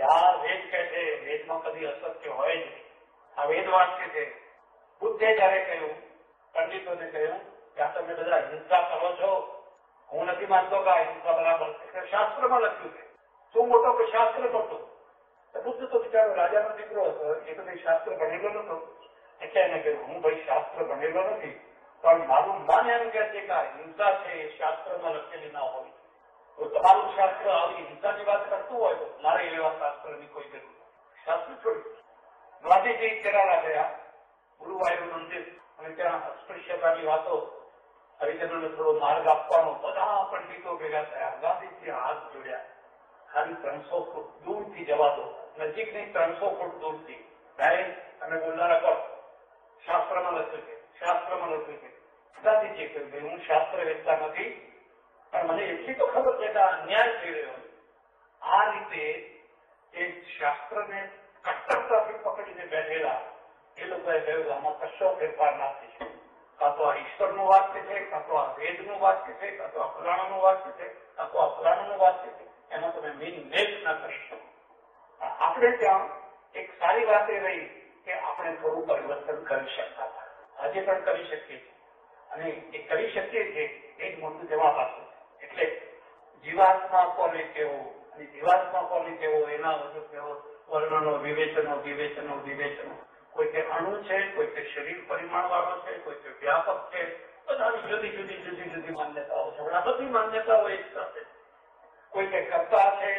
આ વેદ કહે છે, વેદમાં કદી અસત્ય હોય જ નહીં. આ વેદ વાક્ય છે. બુદ્ધે જયારે કહ્યું, પંડિતોને કહ્યું કે આ તમે બધા હિંસા કરો છો, હું નથી માનતો કે આ હિંસા બરાબર છે. શાસ્ત્રમાં લખ્યું છે. શું મોટો કે શાસ્ત્ર મોટો? બુદ્ધ તો બિચારો રાજાનો દીકરો હતો, એ તો કઈ શાસ્ત્ર ભણેલો નતો. એટલે એને કહ્યું, હું ભાઈ શાસ્ત્ર ભણેલો નથી, પણ મારું મન એમ કે છે કે આ હિંસા છે એ શાસ્ત્રમાં લખેલી ના હોય. તો તમારું શાસ્ત્ર આવી હિંસાની વાત કરતું હોય તો મારે એવા શાસ્ત્રની કોઈ જરૂર નથી. શાસ્ત્ર છોડી ગાંધીજી કેરાલા ગયા, ગુરુવાયુર મંદિર, અને ત્યાં અસ્પૃશ્યતાની વાતો, હરિજનોને થોડો માર્ગ આપવાનો, બધા પંડિતો ભેગા થયા. ગાંધીજી હાથ જોડ્યા. ખાલી 300 ફૂટ દૂરથી જવા દો, નજીકની 300 ફૂટ દૂરથી. ભાઈ તમે બોલનારા કહો, શાસ્ત્રમાં લખ્યું છે, શાસ્ત્રમાં લખ્યું છે. ગાંધીજીએ કહ્યું, ભાઈ હું શાસ્ત્ર વેચતા નથી, પણ મને એટલી તો ખબર છે કે આ અન્યાય થઈ રહ્યો છે. આ રીતે એ શાસ્ત્રને કટ્ટરતાથી પકડીને બેઠેલા એ લોકોએ કહ્યું, આમાં કશો ફેરફાર ના થઈ શકે. કાં તો આ ઈશ્વરનું વાક્ય છે, કાં તો આ વેદનું વાક્ય છે, કાં તો આ ફલાણાનું વાક્ય છે, કાં તો આ ફલાણાનું વાક્ય છે. એમાં તમે મીન મેચ ના કરી શકો. આપણે ત્યાં એક સારી વાત એ રહી કે આપણે થોડું પરિવર્તન કરી શકતા હતા. આજે પણ કરી શકીએ છીએ, અને એ કરી શકીએ છીએ એ જ મોટું જવાબ આપે છે. એટલે જીવાત્મા કોને કહેવો અને જીવાત્મા કોને કહેવો, એના વધુ કહેવો વર્ણનો, વિવેચનો. કોઈ કે અણુ છે, કોઈ કે શરીર પરિમાણ વાળો છે, કોઈ કે વ્યાપક છે. બધાની જુદી માન્યતાઓ છે. આ બધી માન્યતાઓ એક સાથે. કોઈ કે કર્તા છે,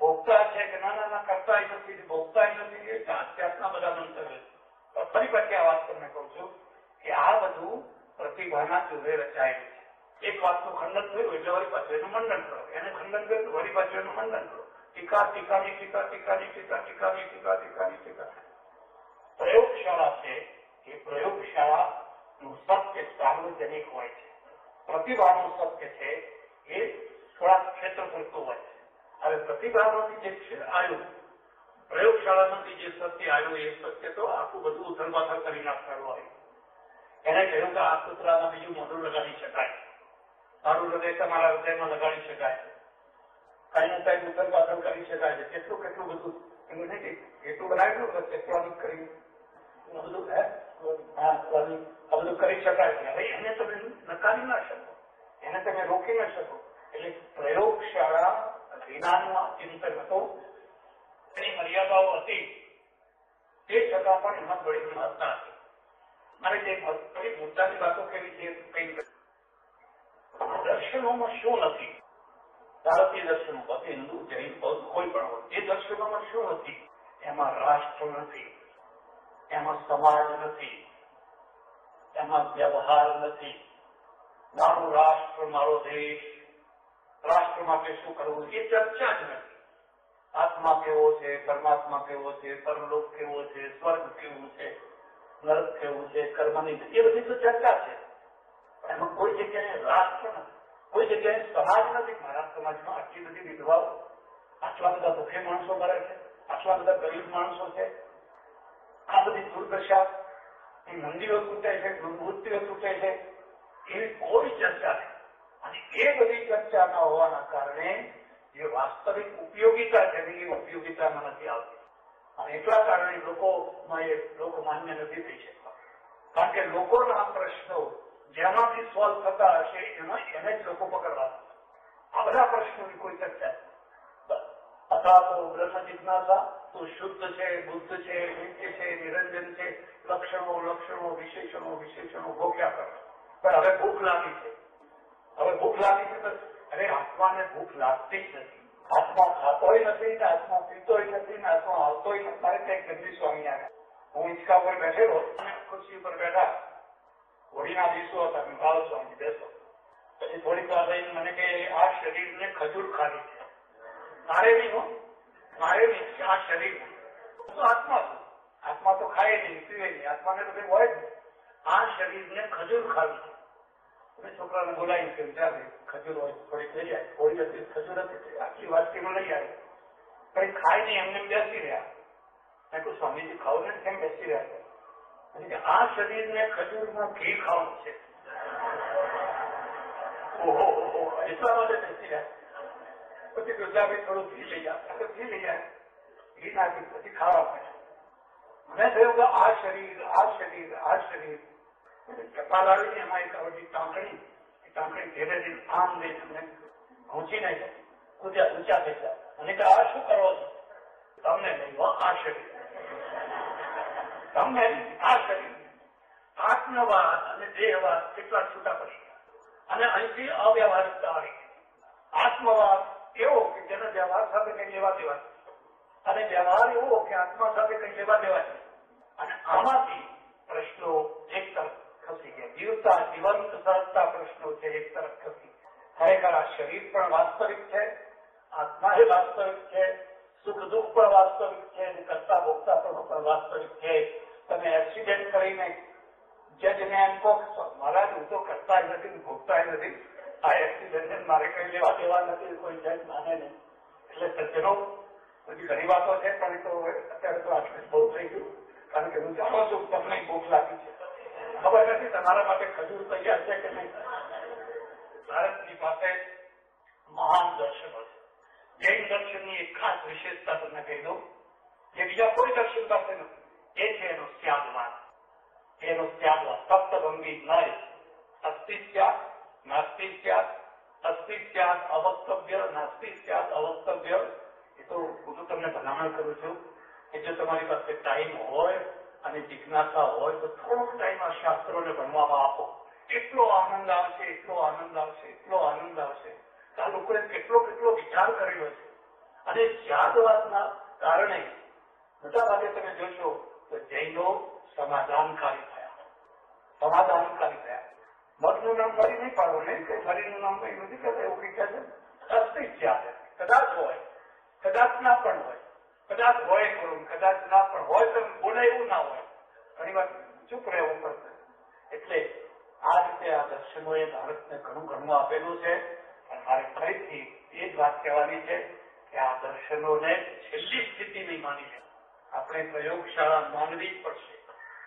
ભોગતા છે, કે ના કરતા નથી, ભોગતા નથી. એ જાતના બધા મંતવ્ય છે. ફરી પછી આ વાત તમને કહું છું કે આ બધું પ્રતિભાના જોડે રચાયેલું છે. એક વાતનું ખંડન થયું એટલે વળી પાછું એનું મંડન કરો, એને ખંડન કર્યું તો વળી પાછું એનું મંડન કરો. ટીકાની ટીકા. પ્રયોગશાળા છે એ પ્રયોગશાળાનું સત્ય સાર્વજનિક હોય છે. પ્રતિભાનું સત્ય છે એ થોડા ક્ષેત્ર પૂરતું હોય છે. હવે પ્રતિભામાંથી જે આવ્યું, પ્રયોગશાળામાંથી જે સત્ય આવ્યું, એ સત્ય તો આખું બધું ઉથલપાથલ કરી નાખવાનું હોય. એને કહ્યું કે આ સૂત્રમાં બીજું મોઢું લગાડી શકાય, તારું હૃદય તમારા હૃદયમાં લગાડી શકાય, કઈ કઈ ઉથલપાથલ કરી શકાય છે. કેટલું બધું એમ નથી એટલું બનાવ્યું કે કેટલાનું કર્યું બધું આ બધું કરી શકાય છે. હવે એને તમે નકારી ના શકો, એને તમે રોકી ના શકો. એટલે પ્રયોગશાળા વિજ્ઞાનનું ચિંતન હતું, એની મર્યાદાઓ હતી, તે છતાં પણ એમાં થોડી મહત્તા હતી. મારે જે થોડી મુદ્દાની વાતો કેવી છે કઈ દર્શનોમાં શું નથી, ભારતીય દર્શનો હતી, હિન્દુ, જૈન, બૌદ્ધ, કોઈ પણ હોય, એ દર્શનોમાં શું નથી? એમાં રાષ્ટ્ર નથી, એમાં સમાજ નથી, એમાં વ્યવહાર નથી. મારું રાષ્ટ્ર, મારો દેશ, રાષ્ટ્ર માટે શું કરવું, એ ચર્ચા જ નથી. આત્મા કેવો છે, પરમાત્મા કેવો છે, પરલોક કેવો છે, સ્વર્ગ કેવું છે, નરક કેવું છે, કર્મની, એ બધી તો ચર્ચા છે. એમાં કોઈ જગ્યાએ રાષ્ટ્ર નથી, કોઈ જગ્યાએ સમાજ નથી. મારા સમાજમાં આટલી બધી વિધવાઓ, આટલા બધા દુઃખી માણસો મરે છે, આટલા બધા ગરીબ માણસો છે, આ બધી દુર્દશા, એ મંદિરો તૂટે છે, મૂર્તિઓ તૂટે છે, એવી કોઈ ચર્ચા નહીં. અને એ બધી ચર્ચા ન હોવાના કારણે જે વાસ્તવિક ઉપયોગિતા છે એ ઉપયોગિતામાં નથી આવતી. અને એટલા કારણે લોકોમાં એ લોકો માન્ય નથી થઈ શકતા. કારણ કે લોકોના પ્રશ્નો જેમાંથી સોલ્વ થતા હશે એને જ લોકો પકડવા. આ બધા પ્રશ્નોની કોઈ ચર્ચા અથવા તો બ્રહ્મ જિજ્ઞાસા તો શુદ્ધ છે, બુદ્ધ છે, નિત્ય છે, નિરંજન છે, લક્ષણો, વિશેષણો ભોગ્યા કરો. પણ હવે ભૂખ લાગી છે, તો અરે આત્માને ભૂખ લાગતી જ નથી. આત્મા ખાતોય નથી, ને આત્મા પીતોય નથી, ને આત્મા આવતોય નથી. મારે ત્યાં ગંદી સ્વામી આવ્યા, હું હિંચકા પર બેઠેલો, ખુરશી પર બેઠા, હોળીના દિવસો હતા, મેં ભાવ સ્વામી બેસો. પછી થોડીક વાર રહીને મને કે આ શરીરને ખજૂર ખાવી છે. મારે નહીં, આ શરીર તો આત્મા તો ખાય નહીં, પીવે નહીં, આત્માને તો કઈ હોય જ નહીં. આ શરીરને ખજૂર ખાવી છે. તમે છોકરાને બોલાવી કે ત્યારે ખજૂર હોય થોડીક લઈ જાય, થોડી હતી ખજૂર હતી, આટલી વાટકીમાં લઈ આવે, કઈ ખાય નહીં, એમને બેસી રહ્યા. મેં કહું સ્વામીજી ખાવ ને કેમ બેસી રહ્યા? આ શરીરને ખજૂરમાં ઘી ખાવું છે. ઓહો એટલા માટે બેસી રહ્યા. પછી ગુજરાતી થોડું ઘી લઈ જાય, ઘી લઈ જાય. નાખી પછી ખાવા પડે. મને થયું કે આ શરીર આ શરીર આ શરીર કપાલ આવીને એમાં એક આવડી ટાંકણી ધીરે ધીરે આમ લઈને પહોંચી નહીં કૂદ્યા ઊંચા થઈ જાય. અને કે આ શું કરો છો? તમને નહીં આ શરીર, તમને આ શરીર. આત્મવાદ અને દેહવાદ કેટલા છૂટા પડી ગયા અને અહીંથી અવ્યવહારિકતા આવી ગઈ. આત્મવાદ એવો કે જેના વ્યવહાર સાથે કઈ લેવા દેવા અને વ્યવહાર એવો કે આત્મા સાથે કઈ લેવા દેવા છે. અને આમાંથી પ્રશ્નો એક તરફ ખસી ગયા. જીવંત સહજતા પ્રશ્નો છે એક તરફ ખસી. ખરેખર આ શરીર પણ વાસ્તવિક છે, આત્મા એ વાસ્તવિક છે, સુખ દુઃખ પણ વાસ્તવિક છે, કરતા ભોગતા પણ વાસ્તવિક છે. તમે એક્સિડન્ટ કરીને જજને એમ કહો મહારાજ હું તો કરતા નથી ભોગતા નથી, આ એક્સિડન્ટ મારે કઈ લેવા દેવા નથી, કોઈ જજ માને નહીં. એટલે સજ્જનો બધી ઘણી વાતો છે પણ તો અત્યારે તો આટલું બહુ થઈ ગયું. કારણ કે હું જાણો છું તમને ભૂખ લાગી છે, ખબર નથી તમારા માટે ખજૂર તૈયાર છે કે નહીં. ભારતની પાસે મહાન દર્શનો છે. જૈન દર્શનની એક ખાસ વિશેષતા તમને કહી દઉં જે બીજા કોઈ દર્શન પાસે નથી. એ છે એનો ત્યાગવાદ. એનો ત્યાગવાદ સપ્તભંગી નય અસ્તિ ત્યાગ નાસ્તિ ત્યાગ, અસ્તિ ત્યાગ અવક્તવ્ય, નાસ્તિ ત્યાગ અવક્તવ્ય. એ તો હું તો તમને ભલામણ કરું છું કે જો તમારી પાસે ટાઈમ હોય અને જિજ્ઞાસા હોય તો થોડોક ટાઈમ આ શાસ્ત્રોને ભણવામાં આપો. એટલો આનંદ આવશે, એટલો આનંદ આવશે, એટલો આનંદ આવશે. આ લોકોએ કેટલો કેટલો વિચાર કર્યો છે. અને ત્યાગવાદના કારણે મોટાભાગે તમે જોશો તો જૈનો સમાધાનકારી થયા. સમાધાનકારી થયા. મગનું નામ મરી નહીં પાડો નહીં કે મરીનું નામ કઈ નથી કહેતા એવું કઈ કહે છે. અસ્તિત્વ કદાચ હોય, કદાચ ના પણ હોય, કદાચ હોય ખરું, કદાચ ના પણ હોય તો બોલે એવું ના હોય. ઘણી વાર ચૂપ રહેવું પડશે. એટલે આ રીતે આ દર્શનોએ ભારતને ઘણું ઘણું આપેલું છે. અને મારે ફરીથી એ જ વાત કહેવાની છે કે આ દર્શનોને છેલ્લી સ્થિતિ નહીં માની લે. આપણે પ્રયોગશાળા માનવી જ પડશે.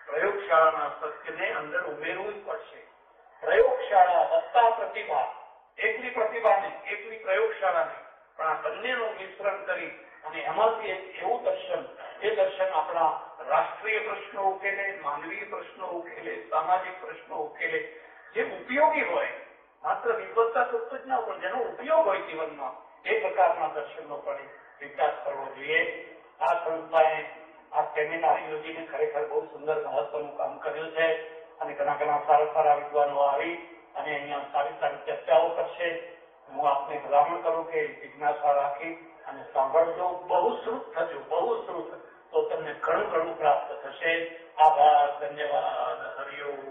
પ્રયોગશાળાના સત્યને અંદર ઉમેરવું જ પડશે. પ્રયોગશાળા વત્તા પ્રતિભા, એકલી પ્રતિભા નહીં, એકલી પ્રયોગશાળા નહીં, પણ આ બંનેનું મિશ્રણ કરી અને એમાંથી એક એવું દર્શન, એ દર્શન આપણા રાષ્ટ્રીય પ્રશ્નો ઉકેલે, માનવીય પ્રશ્નો ઉકેલે, સામાજિક પ્રશ્નો ઉકેલે, જે ઉપયોગી હોય. માત્ર વિદ્વત્તા તત્વ જ ના પણ જેનો ઉપયોગ હોય જીવનમાં, એ પ્રકારના દર્શનનો પણ વિકાસ કરવો જોઈએ. આ સંસ્થાએ આ સેમિનાર યોજીને ખરેખર બહુ સુંદર મહત્વનું કામ કર્યું છે. અને ઘણા ઘણા સારા સારા વિદ્વાનો આવી અને અહીંયા સારી સારી ચર્ચાઓ કરશે. હું આપને ભલામણ કરું કે જિજ્ઞાસા રાખી અને સાંભળજો. બહુ શ્રુત થજો, બહુ શ્રુત, તો તમને ઘણું ઘણું પ્રાપ્ત થશે. આભાર, ધન્યવાદ, હરિઓમ.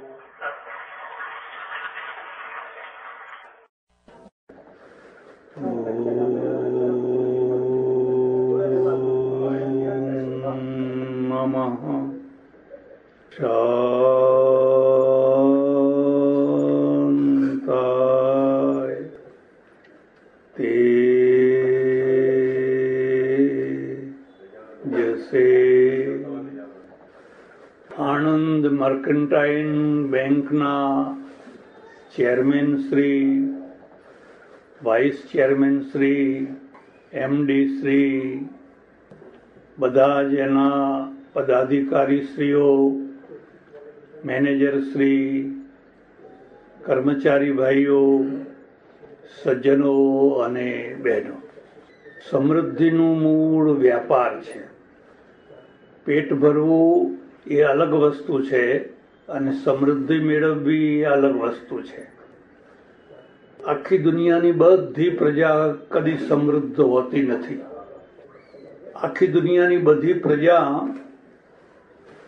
શાંતાય તેજસે. આણંદ મર્કન્ટાઇન બેંકના chairman Shri, vice chairman Shri, MD Shri, બધા જ એના પદાધિકારીશ્રીઓ, મેનેજરશ્રી, કર્મચારી ભાઈઓ, સજ્જનો અને બહેનો, સમૃદ્ધિનું મૂળ વ્યાપાર છે. પેટ ભરવું એ અલગ વસ્તુ છે અને સમૃદ્ધિ મેળવવી એ અલગ વસ્તુ છે. આખી દુનિયાની બધી પ્રજા કદી સમૃદ્ધ હોતી નથી. આખી દુનિયાની બધી પ્રજા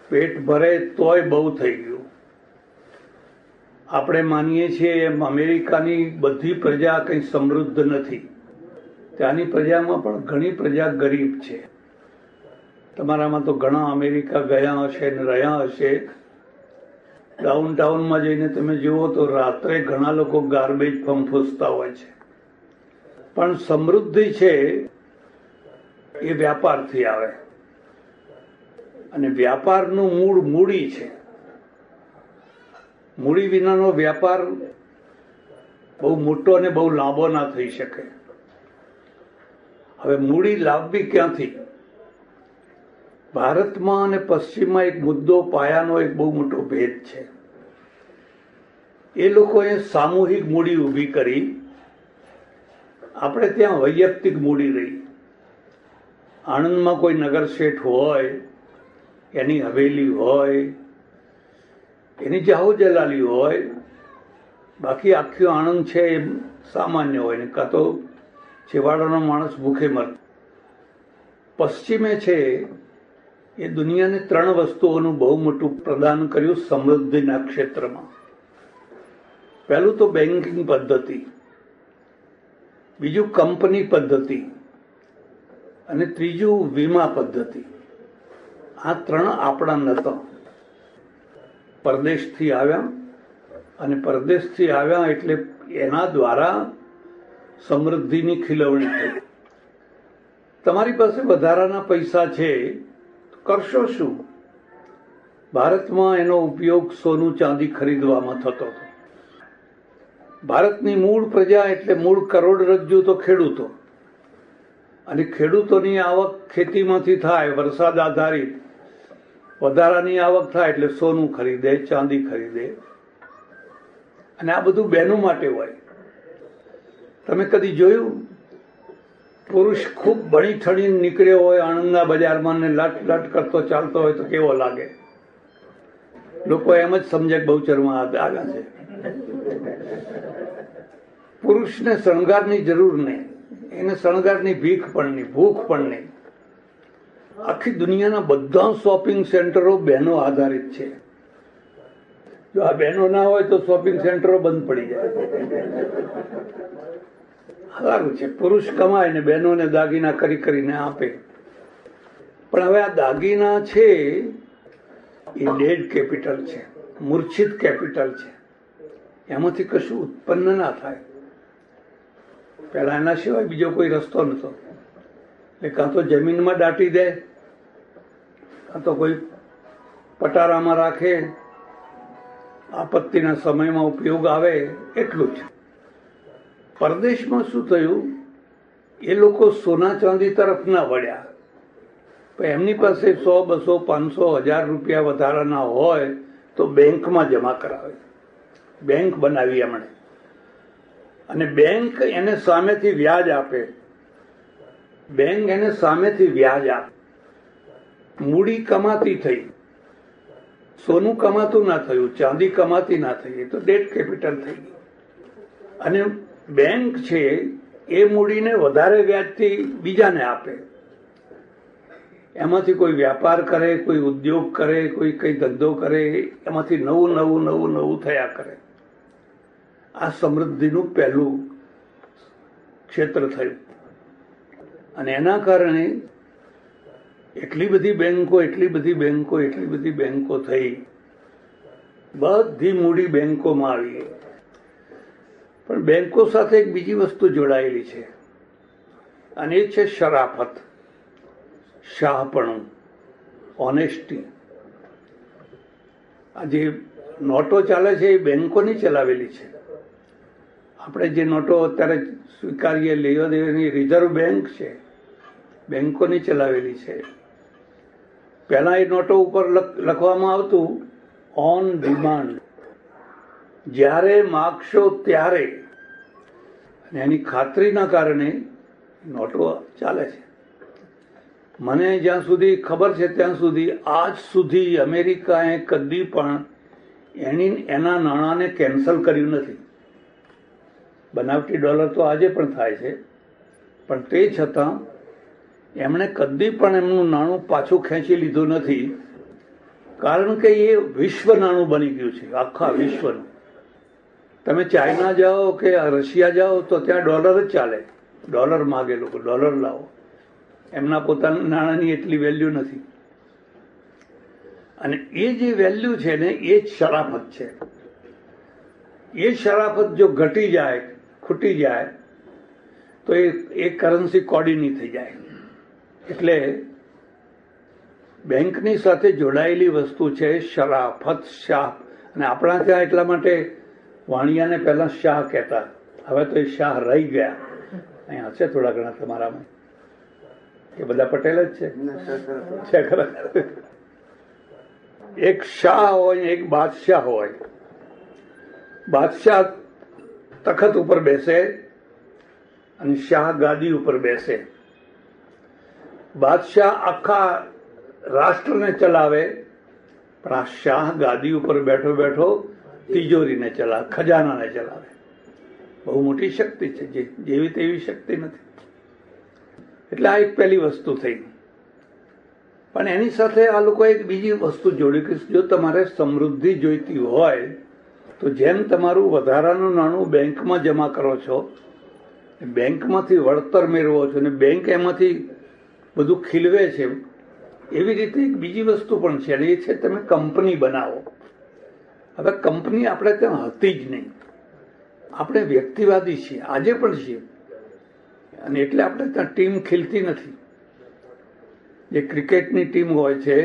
પેટ ભરે તોય બહુ થઈ ગયું. આપણે માનીએ છીએ એમ અમેરિકાની બધી પ્રજા કંઈ સમૃદ્ધ નથી. ત્યાંની પ્રજામાં પણ ઘણી પ્રજા ગરીબ છે. તમારામાં તો ઘણા અમેરિકા ગયા હશે ને રહ્યા હશે. ડાઉનટાઉનમાં જઈને તમે જુઓ તો રાત્રે ઘણા લોકો ગાર્બેજ ફંફોસતા હોય છે. પણ સમૃદ્ધિ છે એ વ્યાપારથી આવે અને વ્યાપારનું મૂળ મૂડી છે. મૂડી વિનાનો વ્યાપાર બહુ મોટો અને બહુ લાંબો ના થઈ શકે. હવે મૂડી લાવવી ક્યાંથી? ભારતમાં અને પશ્ચિમમાં એક મુદ્દો, પાયાનો એક બહુ મોટો ભેદ છે. એ લોકોએ સામૂહિક મૂડી ઊભી કરી, આપણે ત્યાં વૈયક્તિક મૂડી રહી. આણંદમાં કોઈ નગર શેઠ હોય, એની હવેલી હોય, એની જાહો જલાલી હોય, બાકી આખી આણંદ છે એ સામાન્ય હોય ને કાં તો છેવાડાનો માણસ ભૂખે મરે. પશ્ચિમે છે એ દુનિયાને 3 વસ્તુઓનું બહુ મોટું પ્રદાન કર્યું સમૃદ્ધિના ક્ષેત્રમાં. પહેલું તો બેન્કિંગ પદ્ધતિ, બીજું કંપની પદ્ધતિ અને ત્રીજું વીમા પદ્ધતિ. આ 3 આપણા નહોતા. પરદેશથી આવ્યા, અને પરદેશથી આવ્યા એટલે એના દ્વારા સમૃદ્ધિની ખીલવણી થઈ. તમારી પાસે વધારાના પૈસા છે, કરશો શું? ભારતમાં એનો ઉપયોગ સોનું ચાંદી ખરીદવામાં થતો હતો. ભારતની મૂળ પ્રજા એટલે મૂળ કરોડરજ્જુ તો ખેડૂતો, અને ખેડૂતોની આવક ખેતીમાંથી થાય, વરસાદ આધારિત. વધારાની આવક થાય એટલે સોનું ખરીદે, ચાંદી ખરીદે, અને આ બધું બહેનો માટે હોય. તમે કદી જોયું પુરુષ ખૂબ ભણી ઠણીને નીકળ્યો હોય આણંદના બજારમાં ને લટ લટ કરતો ચાલતો હોય તો કેવો લાગે? લોકો એમ જ સમજે કે બહુચરમાં આગળ છે. પુરુષને શણગારની જરૂર નહીં, એને શણગારની ભીખ પણ નહીં, ભૂખ પણ નહીં. આખી દુનિયાના બધા શોપિંગ સેન્ટરો બહેનો આધારિત છે. જો આ બહેનો ના હોય તો શોપિંગ સેન્ટરો બંધ પડી જાય. સારું છે, પુરુષ કમાય ને બહેનોને દાગીના કરી કરીને આપે. પણ હવે આ દાગીના છે એ ડેડ કેપિટલ છે, મૂર્છિત કેપિટલ છે. એમાંથી કશું ઉત્પન્ન ના થાય. પેલા એના સિવાય બીજો કોઈ રસ્તો નતો. એટલે કાં તો જમીનમાં દાટી દે, કાં તો કોઈ પટારામાં રાખે, આપત્તિના સમયમાં ઉપયોગ આવે, એટલું જ. પરદેશમાં શું થયું? એ લોકો સોના ચાંદી તરફ ના વળ્યા. પણ એમની પાસે 100, 200, 500, 1000 રૂપિયા વધારાના હોય તો બેંકમાં જમા કરાવે. બેંક બનાવી એમણે, અને બેંક એને સામેથી વ્યાજ આપે. બેંક એને સામેથી વ્યાજ આપે. મૂડી કમાતી થઈ, સોનું કમાતું ના થયું, ચાંદી કમાતી ના થઈ, એ તો ડેટ કેપિટલ થઈ ગઈ. અને બેંક છે એ મૂડીને વધારે વ્યાજથી બીજાને આપે. એમાંથી કોઈ વ્યાપાર કરે, કોઈ ઉદ્યોગ કરે, કોઈ કઈ ધંધો કરે, એમાંથી નવું નવું નવું નવું થયા કરે. આ સમૃદ્ધિનું પહેલું ક્ષેત્ર થયું. અને એના કારણે એટલી બધી બેંકો થઈ, બધી મૂડી બેંકોમાં આવી. પણ બેંકો સાથે એક બીજી વસ્તુ જોડાયેલી છે, અને એ છે શરાફત, શાહપણું, ઓનેસ્ટી. આ જે નોટો ચાલે છે એ બેંકોની ચલાવેલી છે. આપણે જે નોટો અત્યારે સ્વીકારીએ, લેવા દેવાની, રિઝર્વ બેંક છે, બેંકોની ચલાવેલી છે. પહેલા એ નોટો ઉપર લખવામાં આવતું ઓન ડિમાન્ડ, જ્યારે માગશો ત્યારે. અને એની ખાતરીના કારણે નોટો ચાલે છે. મને જ્યાં સુધી ખબર છે ત્યાં સુધી, આજ સુધી અમેરિકાએ કદી પણ એના નાણાંને કેન્સલ કર્યું નથી. બનાવટી ડોલર તો આજે પણ થાય છે, પણ તે છતાં એમણે કદી પણ એમનું નાણું પાછું ખેંચી લીધું નથી. કારણ કે એ વિશ્વ નાણું બની ગયું છે, આખા વિશ્વનું. તમે ચાઇના જાઓ કે રશિયા જાઓ તો ત્યાં ડોલર જ ચાલે. ડોલર માગે લોકો, ડોલર લાવો. એમના પોતાના નાણાંની એટલી વેલ્યુ નથી. અને એ જે વેલ્યુ છે ને, એ જ શરાફત છે. એ શરાફત જો ઘટી જાય, ખૂટી જાય, તો એ કરન્સી કોડીની થઈ જાય. એટલે બેંકની સાથે જોડાયેલી વસ્તુ છે શરાફત, શાહ. અને આપણા ત્યાં એટલા માટે વાણિયાને પહેલા શાહ કહેતા, હવે તો એ શાહ રહી ગયા. અહીંયા હશે થોડા ઘણા તમારામાં. કે બધા પટેલ જ છે ખરા? એક શાહ હોય, એક બાદશાહ હોય. બાદશાહ તખત ઉપર બેસે અને શાહ ગાદી ઉપર બેસે. બાદશાહ આખા રાષ્ટ્રને ચલાવે, પણ આ શાહ ગાદી ઉપર બેઠો બેઠો તિજોરીને ચલાવે, ખજાનાને ચલાવે. બહુ મોટી શક્તિ છે, જેવી તેવી શક્તિ નથી. એટલે આ એક પહેલી વસ્તુ થઈ. પણ એની સાથે આ લોકોએ એક બીજી વસ્તુ જોડી કે જો તમારે સમૃદ્ધિ જોઈતી હોય તો જેમ તમારું વધારાનું નાણું બેંકમાં જમા કરો છો, બેંકમાંથી વળતર મેળવો છો અને બેંક એમાંથી બધું ખીલવે છે, એવી રીતે એક બીજી વસ્તુ પણ છે અને એ છે તમે કંપની બનાવો. હવે કંપની આપણે ત્યાં હતી જ નહીં. આપણે વ્યક્તિવાદી છીએ, આજે પણ છીએ, અને એટલે આપણે ત્યાં ટીમ ખીલતી નથી. જે ક્રિકેટની ટીમ હોય છે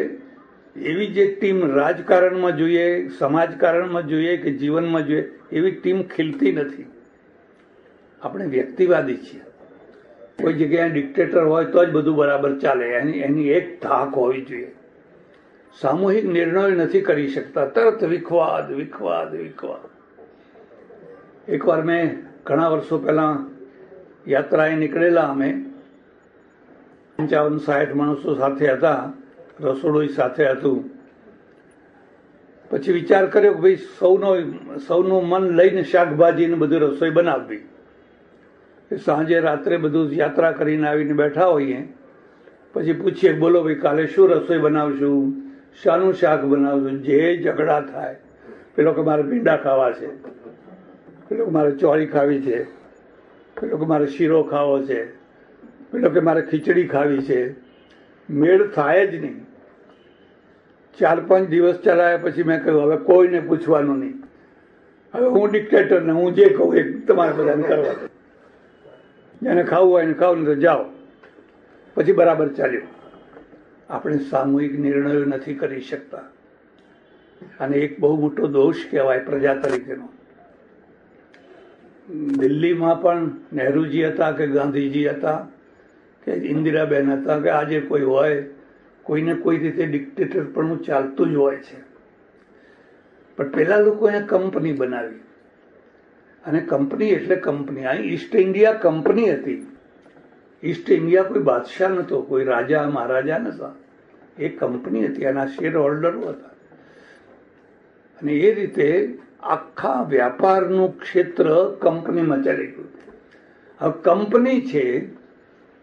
એવી જે ટીમ રાજકારણમાં જોઈએ, સમાજકારણમાં જોઈએ કે જીવનમાં જોઈએ, એવી ટીમ ખીલતી નથી. આપણે વ્યક્તિવાદી છીએ. કોઈ જગ્યાએ ડિક્ટેટર હોય તો જ બધું બરાબર ચાલે, એની એક ધાક હોવી જોઈએ. સામૂહિક નિર્ણયો નથી કરી શકતા, તરત વિખવાદ વિખવાદ વિખવાદ. એકવાર મેં ઘણા વર્ષો પહેલા યાત્રાએ નીકળેલા, અમે 55-60 માણસો સાથે હતા, રસોડું સાથે હતું. પછી વિચાર કર્યો કે ભાઈ સૌનું મન લઈને શાકભાજી ને બધું રસોઈ બનાવવી. સાંજે રાત્રે બધું યાત્રા કરીને આવીને બેઠા હોઈએ, પછી પૂછીએ બોલો ભાઈ કાલે શું રસોઈ બનાવશું, શાનું શાક બનાવશું. જે ઝઘડા થાય, પેલો કે મારે ભીંડા ખાવા છે, પેલો કે મારે ચોળી ખાવી છે, પેલો કે મારે શીરો ખાવો છે, પેલો કે મારે ખીચડી ખાવી છે. મેળ થાય જ નહીં. 4-5 દિવસ ચલાવ્યા પછી મેં કહ્યું હવે કોઈને પૂછવાનું નહીં, હવે હું ડિક્ટેટર ને હું જે કહું એ તમારે બધાને કરવા. જેને ખાવું હોય એને ખાવું, તો જાઓ. પછી બરાબર ચાલ્યું. આપણે સામૂહિક નિર્ણયો નથી કરી શકતા, અને એક બહુ મોટો દોષ કહેવાય પ્રજા તરીકેનો. દિલ્હીમાં પણ નહેરુજી હતા કે ગાંધીજી હતા કે ઇન્દિરાબેન હતા કે આજે કોઈ હોય, કોઈને કોઈ રીતે ડિક્ટેટર પણ ચાલતું જ હોય છે. પણ પેલા લોકોએ કંપની બનાવી, અને કંપની એટલે કંપની. આ ઈસ્ટ ઇન્ડિયા કંપની હતી. ઈસ્ટ ઇન્ડિયા કોઈ બાદશાહ નતો, કોઈ રાજા મહારાજા નતા, એ કંપની હતી. આના શેર હોલ્ડરો હતા. અને એ રીતે આખા વ્યાપારનું ક્ષેત્ર કંપનીમાં ચાલી ગયું. હવે કંપની છે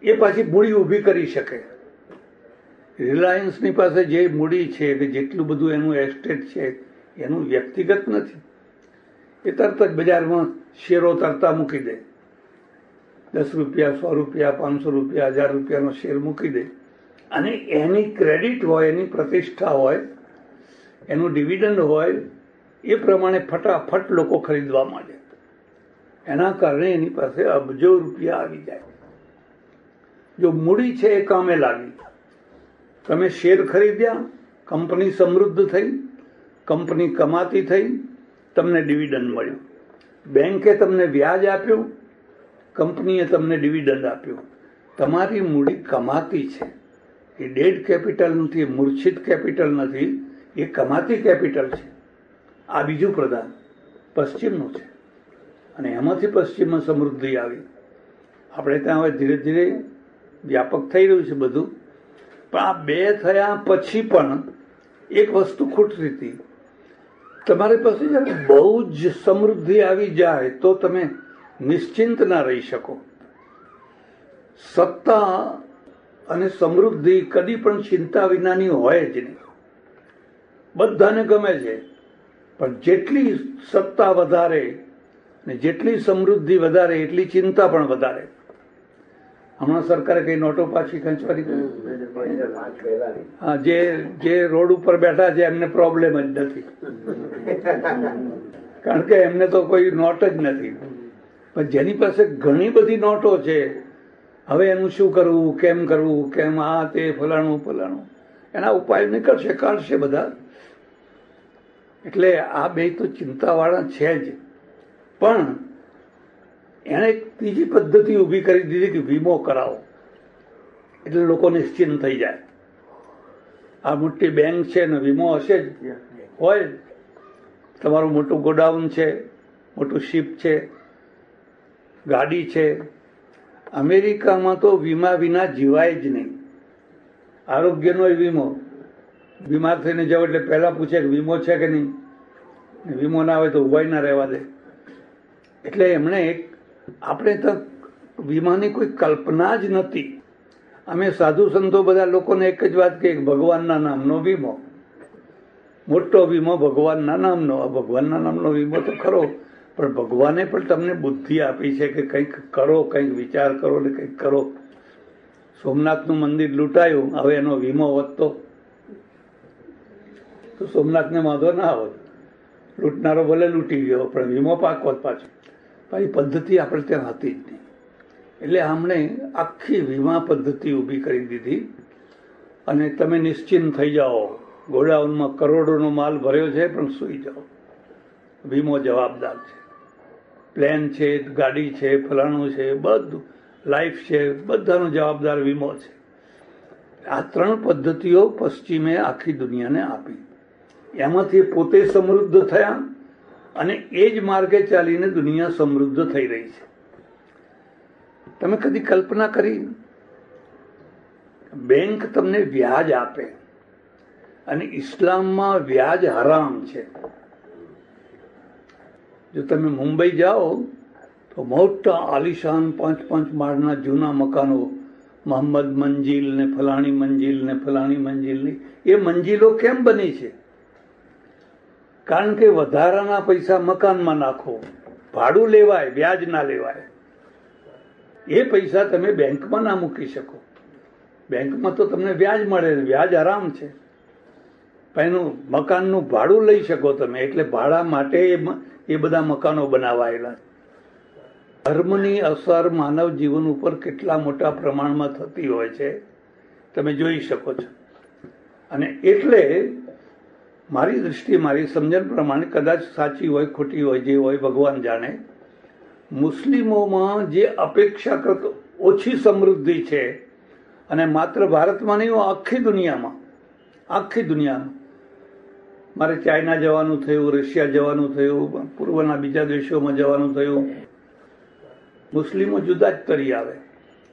એ પાછી મૂડી ઊભી કરી શકે. રિલાયન્સની પાસે જે મૂડી છે કે જેટલું બધું એનું એસ્ટેટ છે એનું વ્યક્તિગત નથી. એ તરત જ બજારમાં શેરો તરતા મૂકી દે. 10 રૂપિયા, 100 રૂપિયા, 500 રૂપિયા, 1000 રૂપિયાનો શેર મૂકી દે, અને એની ક્રેડિટ હોય, એની પ્રતિષ્ઠા હોય, એનું ડિવિડન્ડ હોય, એ પ્રમાણે ફટાફટ લોકો ખરીદવા માંડે. એના કારણે એની પાસે અબજો રૂપિયા આવી જાય. જો મૂડી છે એ કામે લાગી, તમે શેર ખરીદ્યા, કંપની સમૃદ્ધ થઈ, કંપની કમાતી થઈ, તમને ડિવિડન્ડ મળ્યું. બેંકે તમને વ્યાજ આપ્યું, કંપનીએ તમને ડિવિડન્ડ આપ્યું. તમારી મૂડી કમાતી છે. એ ડેડ કેપિટલ નથી, મૂર્છિત કેપિટલ નથી, એ કમાતી કેપિટલ છે. આ બીજું પ્રધાન પશ્ચિમનું છે, અને એમાંથી પશ્ચિમમાં સમૃદ્ધિ આવી. આપણે ત્યાં હવે ધીરે ધીરે વ્યાપક થઈ રહ્યું છે બધું. પણ આ બે થયા પછી પણ એક વસ્તુ ખૂટતી હતી. તમારી પાસે જ્યારે બહુ જ સમૃદ્ધિ આવી જાય તો તમે નિશ્ચિંત ના રહી શકો. સત્તા અને સમૃદ્ધિ કદી પણ ચિંતા વિનાની હોય જ નહીં. બધાને ગમે છે, પણ જેટલી સત્તા વધારે ને જેટલી સમૃદ્ધિ વધારે એટલી ચિંતા પણ વધારે. હમણાં સરકારે કઈ નોટો પાછી ખેંચવાની, હા, જે રોડ ઉપર બેઠા છે એમને પ્રોબ્લેમ જ નથી, કારણ કે એમને તો કોઈ નોટ જ નથી. પણ જેની પાસે ઘણી બધી નોટો છે, હવે એનું શું કરવું, કેમ આ તે ફલાણું, એના ઉપાય નીકળશે, કાઢશે બધા. એટલે આ બે તો ચિંતાવાળા છે જ. પણ એણે એક ત્રીજી પદ્ધતિ ઊભી કરી દીધી કે વીમો કરાવો. એટલે લોકો નિશ્ચિંત થઈ જાય. આ મોટી બેંક છે ને વીમો હશે જ, હોય. તમારું મોટું ગોડાઉન છે, મોટું શિપ છે, ગાડી છે. અમેરિકામાં તો વીમા વિના જીવાય જ નહીં. આરોગ્યનો વીમો, બીમાર થઈને જાવ એટલે પહેલા પૂછે કે વીમો છે કે નહીં. વીમો ના હોય તો ઉભાઈ ના રહેવા દે. એટલે એમણે આપણે તો વીમાની કોઈ કલ્પના જ નથી. અમે સાધુ સંતો બધા લોકોને એક જ વાત કહે, ભગવાનના નામનો વીમો, મોટો વીમો ભગવાનના નામનો. આ ભગવાનના નામનો વીમો તો ખરો, પણ ભગવાને પણ તમને બુદ્ધિ આપી છે કે કંઈક કરો, કંઈક વિચાર કરો ને કંઈક કરો. સોમનાથનું મંદિર લૂંટાયું, હવે એનો વીમો વધતો તો સોમનાથને વાંધો ના આવત. લૂંટનારો ભલે લૂંટી ગયો, પણ વીમો પાકવત પાછો. પણ એ પદ્ધતિ આપણે ત્યાં હતી જ નહીં. એટલે આમણે આખી વીમા પદ્ધતિ ઊભી કરી દીધી. અને તમે નિશ્ચિંત થઈ જાઓ, ગોડાઉનમાં કરોડોનો માલ ભર્યો છે, પણ સૂઈ જાઓ, વીમો જવાબદાર છે. પ્લેન છે, ગાડી છે, ફલાણું છે, બધું લાઈફ છે, બધાનો જવાબદાર વીમો છે. આ 3 પદ્ધતિઓ પશ્ચિમે આખી દુનિયાને આપી. એમાંથી પોતે સમૃદ્ધ થયા અને એ જ માર્ગે ચાલીને દુનિયા સમૃદ્ધ થઈ રહી છે. તમે કદી કલ્પના કરી? બેંક તમને વ્યાજ આપે અને ઇસ્લામમાં વ્યાજ હરામ છે. જો તમે મુંબઈ જાઓ તો મોટા આલિશાન 5-5 માળના જૂના મકાનો, મોહમ્મદ મંજિલ ને ફલાણી મંજિલ ને ફલાણી મંજિલની. એ મંજિલો કેમ બની છે? કારણ કે વધારાના પૈસા મકાનમાં નાખો, ભાડું લેવાય, વ્યાજ ના લેવાય. એ પૈસા તમે બેંકમાં ના મૂકી શકો. બેંકમાં તો તમને વ્યાજ મળે, વ્યાજ આરામ છે. પણ એનું મકાનનું ભાડું લઈ શકો તમે. એટલે ભાડા માટે એ બધા મકાનો બનાવાયેલા. ધર્મની અસર માનવ જીવન ઉપર કેટલા મોટા પ્રમાણમાં થતી હોય છે તમે જોઈ શકો છો. અને એટલે મારી દૃષ્ટિએ, મારી સમજણ પ્રમાણે, કદાચ સાચી હોય ખોટી હોય, જે હોય ભગવાન જાણે, મુસ્લિમોમાં જે અપેક્ષા કરતો ઓછી સમૃદ્ધિ છે, અને માત્ર ભારતમાં નહીં, આખી દુનિયામાં. મારે ચાઇના જવાનું થયું, રશિયા જવાનું થયું, પૂર્વના બીજા દેશોમાં જવાનું થયું. મુસ્લિમો જુદા જ તરી આવે.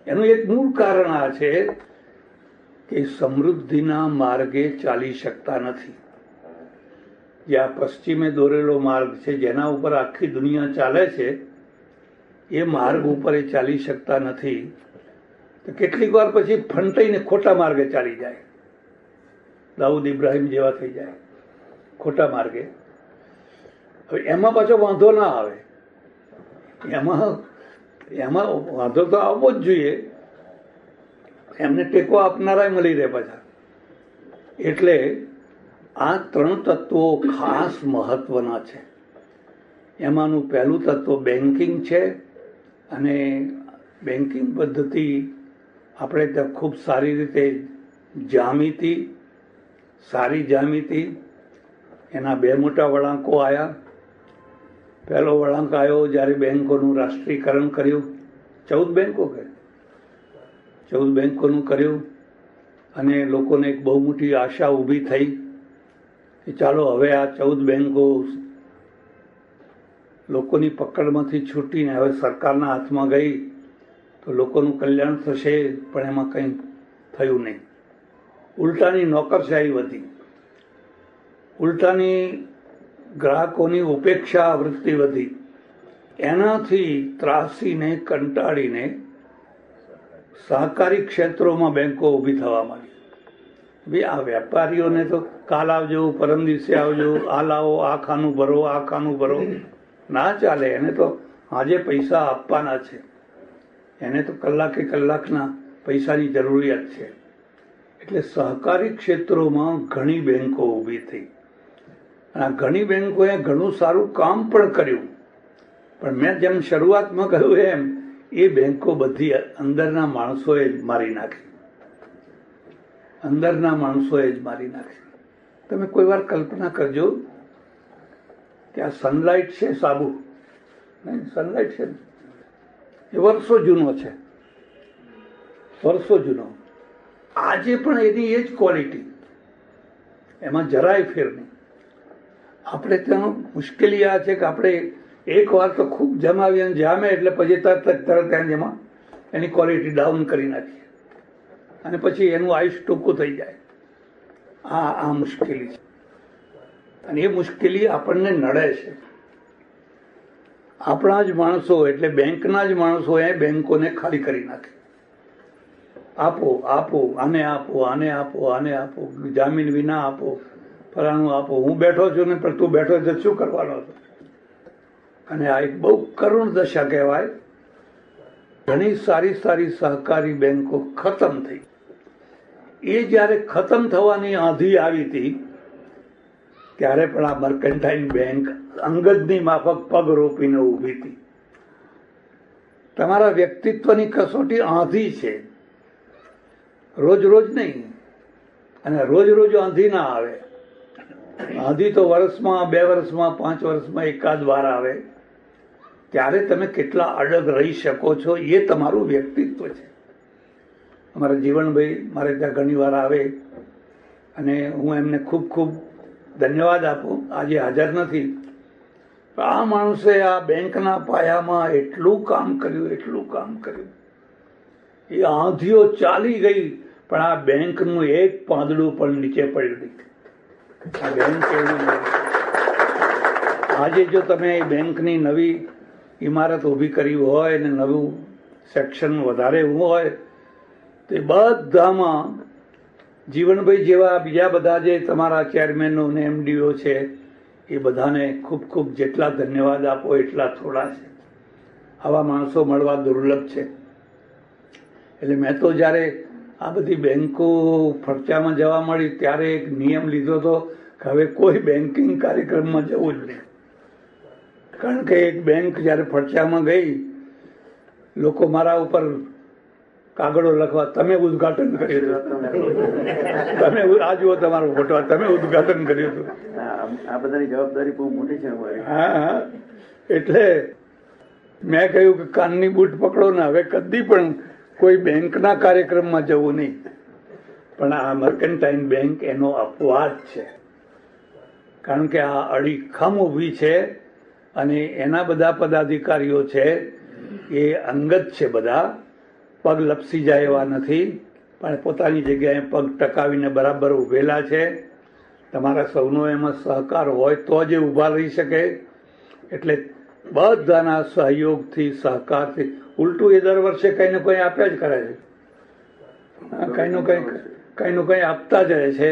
એનું એક મૂળ કારણ આ છે કે સમૃદ્ધિના માર્ગે ચાલી શકતા નથી. જે આ પશ્ચિમે દોરેલો માર્ગ છે, જેના ઉપર આખી દુનિયા ચાલે છે, એ માર્ગ ઉપર એ ચાલી શકતા નથી. તો કેટલીક વાર પછી ફંટાઈને ખોટા માર્ગે ચાલી જાય. દાઉદ ઇબ્રાહિમ જેવા થઈ જાય ખોટા માર્ગે. હવે એમાં પાછો વાંધો ના આવે. એમાં વાંધો તો આવવો જ જોઈએ. એમને ટેકો આપનારા મળી રહે પાછા. એટલે આ 3 તત્વો ખાસ મહત્વના છે. એમાંનું પહેલું તત્વ બેન્કિંગ છે. અને બેન્કિંગ પદ્ધતિ આપણે ત્યાં ખૂબ સારી રીતે જામીતી, સારી જામીતી. એના 2 મોટા વળાંકો આવ્યા. પહેલો વળાંક આવ્યો જ્યારે બેન્કોનું રાષ્ટ્રીયકરણ કર્યું. 14 બેન્કોનું કર્યું. અને લોકોને એક બહુ મોટી આશા ઊભી થઈ કે ચાલો હવે આ 14 બેન્કો લોકોની પકડમાંથી છૂટીને હવે સરકારના હાથમાં ગઈ તો લોકોનું કલ્યાણ થશે. પણ એમાં કંઈ થયું નહીં. ઉલટાની નોકરશાહી વધી, ઉલટાની ગ્રાહકોની ઉપેક્ષા વૃત્તિ વધી. એનાથી ત્રાસીને કંટાળીને સહકારી ક્ષેત્રોમાં બેન્કો ઊભી થવા માંડી. ભાઈ આ વેપારીઓને તો કાલ આવજો, પરમ દિવસે આવજો, આ લાવો, આ ખાનું ભરો, આ ખાનું ભરો, ના ચાલે. એને તો આજે પૈસા આપવાના છે. એને તો કલાકે કલાકના પૈસાની જરૂરિયાત છે. એટલે સહકારી ક્ષેત્રોમાં ઘણી બેન્કો ઊભી થઈ. અને ઘણી બેન્કોએ ઘણું સારું કામ પણ કર્યું. પણ મેં જેમ શરૂઆતમાં કહ્યું એમ, એ બેન્કો બધી અંદરના માણસોએ જ મારી નાખી. તમે કોઈ વાર કલ્પના કરજો કે આ સનલાઇટ છે, સાબુ નહીં, સનલાઇટ છે, એ વર્ષો જૂનો છે, વર્ષો જૂનો. આજે પણ એની એ જ ક્વોલિટી, એમાં જરાય ફેર નહીં. આપણે ત્યાં મુશ્કેલી આ છે કે આપણે એક વાર તો ખૂબ જમાવી અને જામે એટલે પછી તરત ત્યાં જેમાં એની ક્વોલિટી ડાઉન કરી નાખીએ અને પછી એનું આયુષ ટૂંકું થઈ જાય. આ મુશ્કેલી છે અને એ મુશ્કેલી આપણને નડે છે. આપણા જ માણસો એટલે બેંકના જ માણસો એ બેંકોને ખાલી કરી નાખે. આપો આપો, આને આપો, આને આપો, આને આપો, જામીન વિના આપો, ફલાણું આપો. હું બેઠો છું ને પણ તું બેઠો છે શું કરવાનો હતો? અને આ એક બહુ કરુણ દશા કહેવાય. ઘણી સારી સારી સહકારી બેંકો ખતમ થઈ. એ જયારે ખતમ થવાની આંધી આવી હતી ત્યારે પણ આ મર્કન્ટાઇલ બેંક અંગતની માફક પગ રોપીને ઊભી હતી. તમારા વ્યક્તિત્વની કસોટી આંધી છે, રોજ રોજ નહીં. અને રોજ રોજ આંધી ના આવે. આંધી તો વર્ષમાં, 2 વર્ષમાં, 5 વર્ષમાં એકાદ વાર આવે. ત્યારે તમે કેટલા અડગ રહી શકો છો એ તમારું વ્યક્તિત્વ છે. અમારા જીવનભાઈ મારે ત્યાં ઘણી વાર આવે અને હું એમને ખૂબ ખૂબ ધન્યવાદ આપું. આજે હાજર નથી. આ માણસે આ બેંકના પાયામાં એટલું કામ કર્યું. એ આંધીઓ ચાલી ગઈ પણ આ બેંકનું એક પાંદડું પણ નીચે પડ્યું નહીં. આ બેંક એવું આજે જો તમે બેંકની નવી ઇમારત ઊભી કરી હોય ને નવું સેક્શન વધારે હોય તો બધામાં જીવનભાઈ જેવા બીજા બધા જે તમારા ચેરમેનો ને એમડીઓ છે એ બધાને ખૂબ ખૂબ જેટલા ધન્યવાદ આપો એટલા થોડા છે. આવા માણસો મળવા દુર્લભ છે. એટલે મેં તો જયારે આ બધી બેંકો ફરચામાં જવા મળી ત્યારે એક નિયમ લીધો હતો કે હવે કોઈ બેન્કિંગ કાર્યક્રમમાં જવું જ નહીં. કારણ કે એક બેંક જયારે ફરચામાં ગઈ, લોકો મારા ઉપર કાગળો લખવા, તમે ઉદઘાટન કર્યું હતું, તમે આ જુઓ તમારો ફોટો, તમે ઉદઘાટન કર્યું હતું. આ બધાની જવાબદારી બહુ મોટી છે અમારી. હા, એટલે મેં કહ્યું કે કાનની બૂટ પકડો ને હવે કદી પણ કોઈ બેંકના કાર્યક્રમમાં જવું નહીં. પણ આ મર્કન્ટાઇલ બેંક એનો અપવાદ છે. કારણ કે આ અડીખમ ઊભી છે અને એના બધા પદાધિકારીઓ છે એ અંગત છે. બધા પગ લપસી જાય એવા નથી, પણ પોતાની જગ્યાએ પગ ટકાવીને બરાબર ઉભેલા છે. તમારા સૌનો એમાં સહકાર હોય તો જ ઉભા રહી શકે. એટલે બધાના સહયોગથી, સહકારથી, ઉલટું એ દર વર્ષે કઈ ને કઈ આપ્યા જ કરે છે. કઈ નું કઈ આપતા જ રહે છે.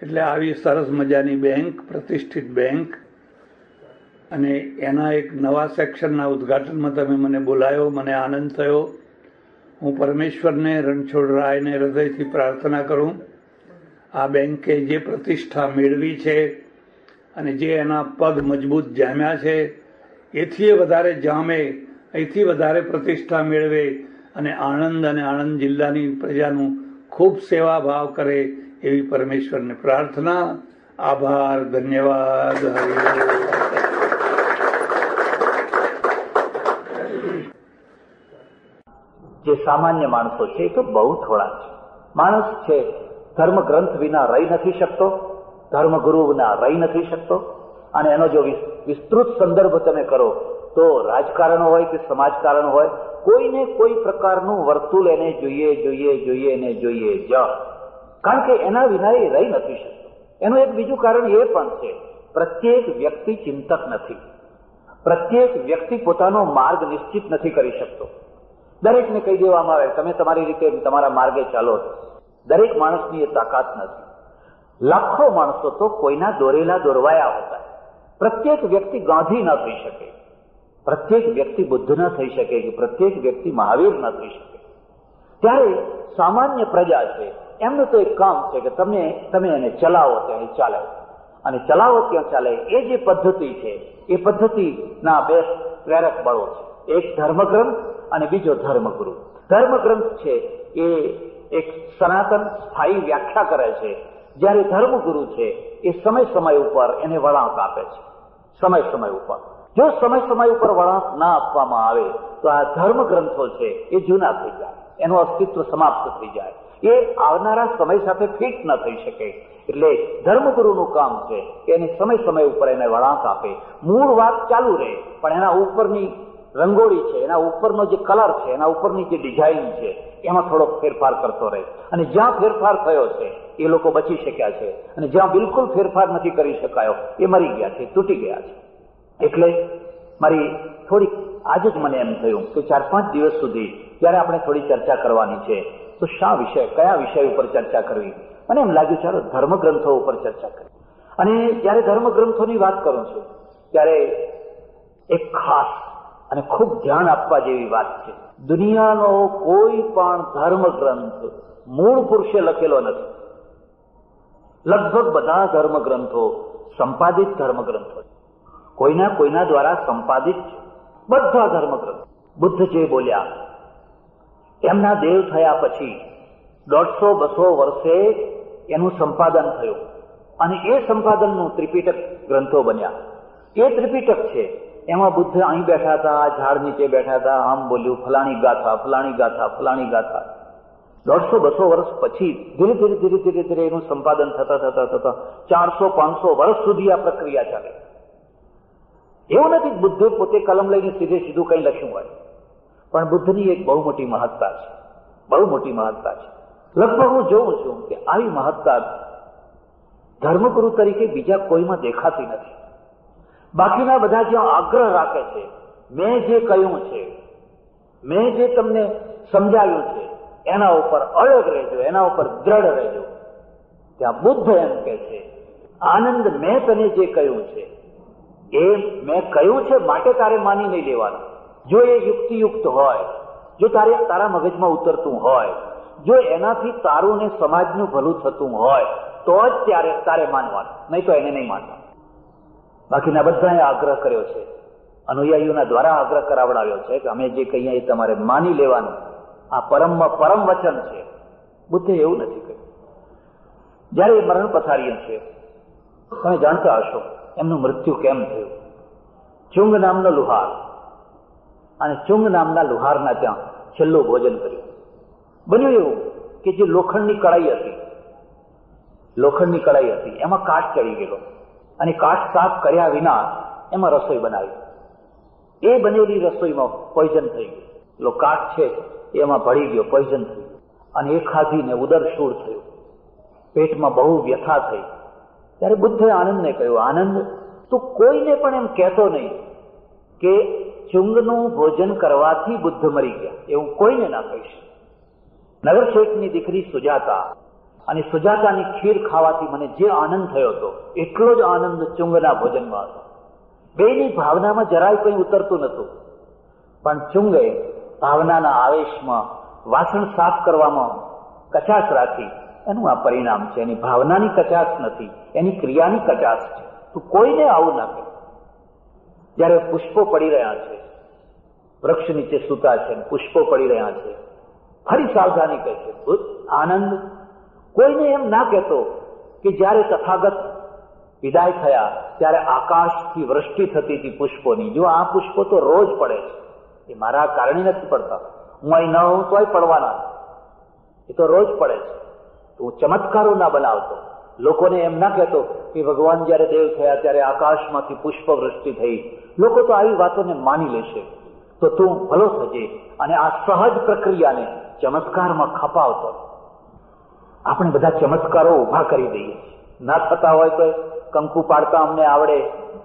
એટલે આવી સરસ મજાની બેંક, પ્રતિષ્ઠિત બેંક, અને એના એક નવા સેક્શનના ઉદ્ઘાટનમાં તમે મને બોલાયો, મને આનંદ થયો. હું પરમેશ્વરને, રણછોડરાયને હૃદયથી પ્રાર્થના કરું આ બેંકે જે પ્રતિષ્ઠા મેળવી છે અને જે એના પગ મજબૂત જામ્યા છે એથી વધારે જામે, એથી વધારે પ્રતિષ્ઠા મેળવે અને આણંદ જિલ્લાની પ્રજાનું ખૂબ સેવા ભાવ કરે એવી પરમેશ્વરને પ્રાર્થના. આભાર, ધન્યવાદ. જે સામાન્ય માણસો છે એ તો બહુ થોડા છે. માણસ છે ધર્મ ગ્રંથ વિના રહી નથી શકતો, ધર્મગુરુ વિના રહી નથી શકતો. અને એનો જો વિસ્તૃત સંદર્ભ તમે કરો તો રાજકારણ હોય કે સમાજકારણ હોય, કોઈને કોઈ પ્રકારનું વર્તુળ એને જોઈએ જ. કારણ કે એના વિના એ રહી નથી શકતો. એનું એક બીજું કારણ એ પણ છે, પ્રત્યેક વ્યક્તિ ચિંતક નથી. પ્રત્યેક વ્યક્તિ પોતાનો માર્ગ નિશ્ચિત નથી કરી શકતો. દરેકને કહી દેવામાં આવે તમે તમારી રીતે તમારા માર્ગે ચાલો. દરેક માણસની એ તાકાત નથી. લાખો માણસો તો કોઈના દોરેલા દોરવાયા હતા. પ્રત્યેક વ્યક્તિ ગાંધી ન થઈ શકે, પ્રત્યેક વ્યક્તિ બુદ્ધ ન થઈ શકે, કે પ્રત્યેક વ્યક્તિ મહાવીર ન થઈ શકે. ત્યારે સામાન્ય પ્રજા છે એમનું તો એક કામ છે કે તમે એને ચલાવો ત્યાં ચાલે, અને ચલાવો ત્યાં ચાલે. એ જે પદ્ધતિ છે એ પદ્ધતિના 2 પ્રેરક બળો છે. એક ધર્મગ્રંથ અને બીજો ધર્મગુરુ. ધર્મગ્રંથ છે એ એક સનાતન સ્થાયી વ્યાખ્યા કરે છે, જ્યારે ધર્મગુરુ છે એ સમય ઉપર એને વળાંક આપે છે. સમય ઉપર જો સમય ઉપર વળાંક ના આપવામાં આવે તો આ ધર્મગ્રંથો છે એ જૂના થઈ જાય, એનું અસ્તિત્વ સમાપ્ત થઈ જાય. એ આવનારા સમય સાથે ફિટ ન થઈ શકે. એટલે ધર્મગુરુનું કામ છે કે એને સમય સમય ઉપર એને વળાંક આપે. મૂળ વાત ચાલુ રહે, પણ એના ઉપરની રંગોળી છે, એના ઉપરનો જે કલર છે, એના ઉપરની જે ડિઝાઇન છે, એમાં થોડોક ફેરફાર કરતો રહે. અને જ્યાં ફેરફાર થયો છે એ લોકો બચી શક્યા છે, અને જ્યાં બિલકુલ ફેરફાર નથી કરી શકાયો એ મરી ગયા છે, તૂટી ગયા છે. એટલે મારી થોડીક આજે જ મને એમ થયું કે 4-5 દિવસ સુધી જયારે આપણે થોડી ચર્ચા કરવાની છે તો કયા વિષય ઉપર ચર્ચા કરવી? મને એમ લાગ્યું ચાલો ધર્મગ્રંથો ઉપર ચર્ચા કરી. અને જયારે ધર્મગ્રંથોની વાત કરું છું ત્યારે એક ખાસ અને ખૂબ ધ્યાન આપવા જેવી વાત છે. દુનિયાનો કોઈ પણ ધર્મગ્રંથ મૂળ પુરુષે લખેલો નથી. લગભગ બધા ધર્મગ્રંથો સંપાદિત ધર્મગ્રંથો, કોઈના દ્વારા સંપાદિત છે. બધા ધર્મગ્રંથો બુદ્ધ જે બોલ્યા એમના દેવ થયા પછી 150-200 વર્ષે એનું સંપાદન થયું, અને એ સંપાદનનું ત્રિપિટક ગ્રંથો બન્યા. એ ત્રિપિટક છે એમાં બુદ્ધ અહીં બેઠા હતા, ઝાડ નીચે બેઠા હતા, આમ બોલ્યું, ફલાણી ગાથા, ફલાણી ગાથા, ફલાણી ગાથા. 150-200 વર્ષ પછી ધીરે ધીરે એનું સંપાદન થતા 400-500 વર્ષ સુધી આ પ્રક્રિયા ચાલે. એવું નથી બુદ્ધે પોતે કલમ લઈને સીધું કંઈ લખ્યું હોય, પણ બુદ્ધની એક બહુ મોટી મહત્તા છે, બહુ મોટી મહત્તા છે. લગભગ હું જોઉં છું કે આવી મહત્તા ધર્મગુરુ તરીકે બીજા કોઈમાં દેખાતી નથી. બાકીના બધા જ્યાં આગ્રહ રાખે છે, મેં જે કહ્યું છે, મેં જે તમને સમજાવ્યું છે એના ઉપર અડગ રહેજો, એના ઉપર દ્રઢ રહેજો. ત્યાં બુદ્ધ એમ કે છે, આનંદ મેં તને જે કહ્યું છે એ મેં કહ્યું છે માટે તારે માની નહીં લેવાનું. જો એ યુક્તિયુક્ત હોય, જો તારા મગજમાં ઉતરતું હોય, જો એનાથી તારું ને સમાજનું ભલું થતું હોય તો જ ત્યારે તારે માનવાનું, નહીં તો એને નહીં માનવાનું. બાકીના બધાએ આગ્રહ કર્યો છે, અનુયાયીઓના દ્વારા આગ્રહ કરાવડાવ્યો છે કે અમે જે કહીએ એ તમારે માની લેવાનું. આ પરમમાં પરમ વચન છે. બુદ્ધે એવું નથી કહ્યું. જયારે એ મરણ પથારીએ છે, તમે જાણતા હશો એમનું મૃત્યુ કેમ થયું. ચુંગ નામનો લુહાર, અને ચુંગ નામના લુહારના ત્યાં છેલ્લું ભોજન કર્યું. બન્યું એવું કે જે લોખંડની કડાઈ હતી એમાં કાટ ચડી ગયેલો, અને કાટ સાફ કર્યા વિના એમાં રસોઈ બનાવી. એ બનેલી રસોઈમાં પોઈઝન થઈ ગયું. પેલો કાટ છે એમાં ભળી ગયો, પોઈઝન થયું, અને એ ખાધીને ઉદરશૂળ થયું, પેટમાં બહુ વ્યથા થઈ. ત્યારે બુદ્ધે આનંદને કહ્યું, આનંદ, તું કોઈને પણ એમ કહેતો નહીં કે ચુંગનું ભોજન કરવાથી બુદ્ધ મરી ગયા, એવું કોઈને ના કહીશ. નગર શેઠની દીકરી સુજાતા, અને સુજાતાની ખીર ખાવાથી મને જે આનંદ થયો હતો એટલો જ આનંદ ચુંગના ભોજનમાં હતો. બેની ભાવનામાં જરાય કંઈ ઉતરતું નહોતું, પણ ચુંગે ભાવનાના આવેશમાં વાસણ સાફ કરવામાં કચાશ રાખી. એનું આ પરિણામ છે. એની ભાવનાની કચાશ નથી, એની ક્રિયાની કચાશ છે. તું કોઈને આવું ના કહે. જયારે પુષ્પો પડી રહ્યા છે, વૃક્ષ નીચે સૂતા છે, પુષ્પો પડી રહ્યા છે, ફરી સાવધાની કહે છે, આનંદ, કોઈને એમ ના કહેતો કે જયારે તથાગત વિદાય થયા ત્યારે આકાશથી વૃષ્ટિ થતી હતી પુષ્પોની. જો આ પુષ્પો તો રોજ પડે છે, એ મારા કારણે નથી પડતા, હું અહીં ન હોઉં તોય પડવાના, એ તો રોજ પડે છે. હું ચમત્કારો ના બનાવતો, લોકોને એમ ના કહેતો કે ભગવાન જયારે દેવ થયા ત્યારે આકાશમાંથી પુષ્પ વૃષ્ટિ થઈ. લોકો તો આવી વાતોને માની લેશે, તો તું ભલો થજે. અને આ સહજ પ્રક્રિયાને ચમત્કારમાં ખપાવતો. આપણે બધા ચમત્કારો ઉભા કરી દઈએ, ના થતા હોય તો કંકુ પાડતા અમને આવડે,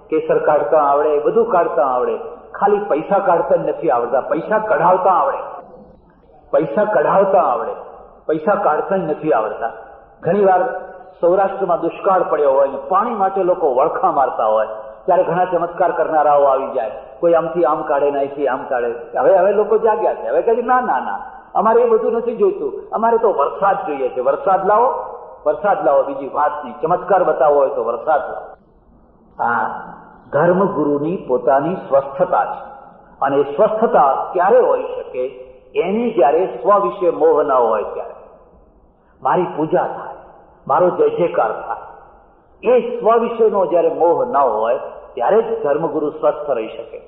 કેસર કાઢતા આવડે, બધું કાઢતા આવડે, ખાલી પૈસા કાઢતા નથી આવડતા. પૈસા કઢાવતા આવડે, પૈસા કઢાવતા આવડે, પૈસા કાઢતા નથી આવડતા. ઘણી વાર સૌરાષ્ટ્રમાં દુષ્કાળ પડ્યો હોય ને પાણી માટે લોકો વળખા મારતા હોય ત્યારે ઘણા ચમત્કાર કરનારાઓ આવી જાય. કોઈ આમથી આમ કાઢે ને અહીંથી આમ કાઢે. હવે લોકો જાગ્યા છે. હવે કહે ના ના ના, અમારે એ બધું નથી જોઈતું, અમારે તો વરસાદ જોઈએ છે. વરસાદ લાવો, બીજી વાત નહીં. ચમત્કાર બતાવો હોય તો વરસાદ લાવો. આ ધર્મગુરુની પોતાની સ્વસ્થતા છે. અને એ સ્વસ્થતા ક્યારે હોઈ શકે? એની જયારે સ્વ વિશે મોહ ન હોય ત્યારે. મારી પૂજા થાય, મારો જય જયકાર થાય, એ સ્વ વિશેનો જયારે મોહ ન હોય ત્યારે જ ધર્મગુરુ સ્વસ્થ રહી શકે.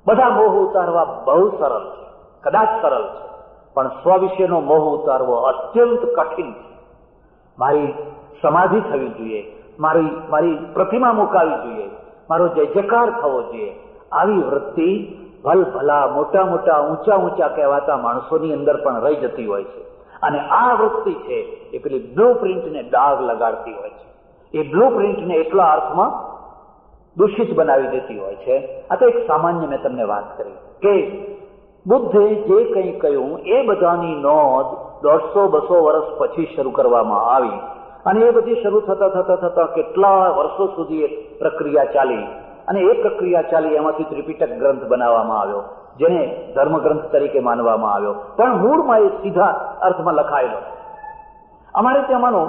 બધા મોહ ઉતારવા બહુ સરળ છે, કદાચ સરળ છે, પણ સ્વ વિશેનો મોહ ઉતારવો અત્યંત કઠિન છે. મારી સમાધિ થવી જોઈએ, મારી પ્રતિમા મુકાવી જોઈએ, મારો જય જયકાર થવો જોઈએ, આવી વૃત્તિ ભલભલા મોટા મોટા ઊંચા કહેવાતા માણસોની અંદર પણ રહી જતી હોય છે. અને આ વૃત્તિ છે એ પેલી બ્લુ પ્રિન્ટને ડાઘ લગાડતી હોય છે. એ બ્લુ પ્રિન્ટને એટલા અર્થમાં દૂષિત બનાવી દેતી હોય છે. આ તો એક સામાન્ય મેં તમને વાત કરી કે બુદ્ધે જે કંઈ કહ્યું એ બધાની નોંધ 150-200 વર્ષ પછી શરૂ કરવામાં આવી. અને એ બધી શરૂ થતા કેટલા વર્ષો સુધી એક પ્રક્રિયા ચાલી. અને એ પ્રક્રિયા ચાલી એમાંથી ત્રિપિટક ગ્રંથ બનાવવામાં આવ્યો, જેને ધર્મગ્રંથ તરીકે માનવામાં આવ્યો, પણ મૂળમાં એ સીધા અર્થમાં લખાયેલો. અમારે ત્યાં માનો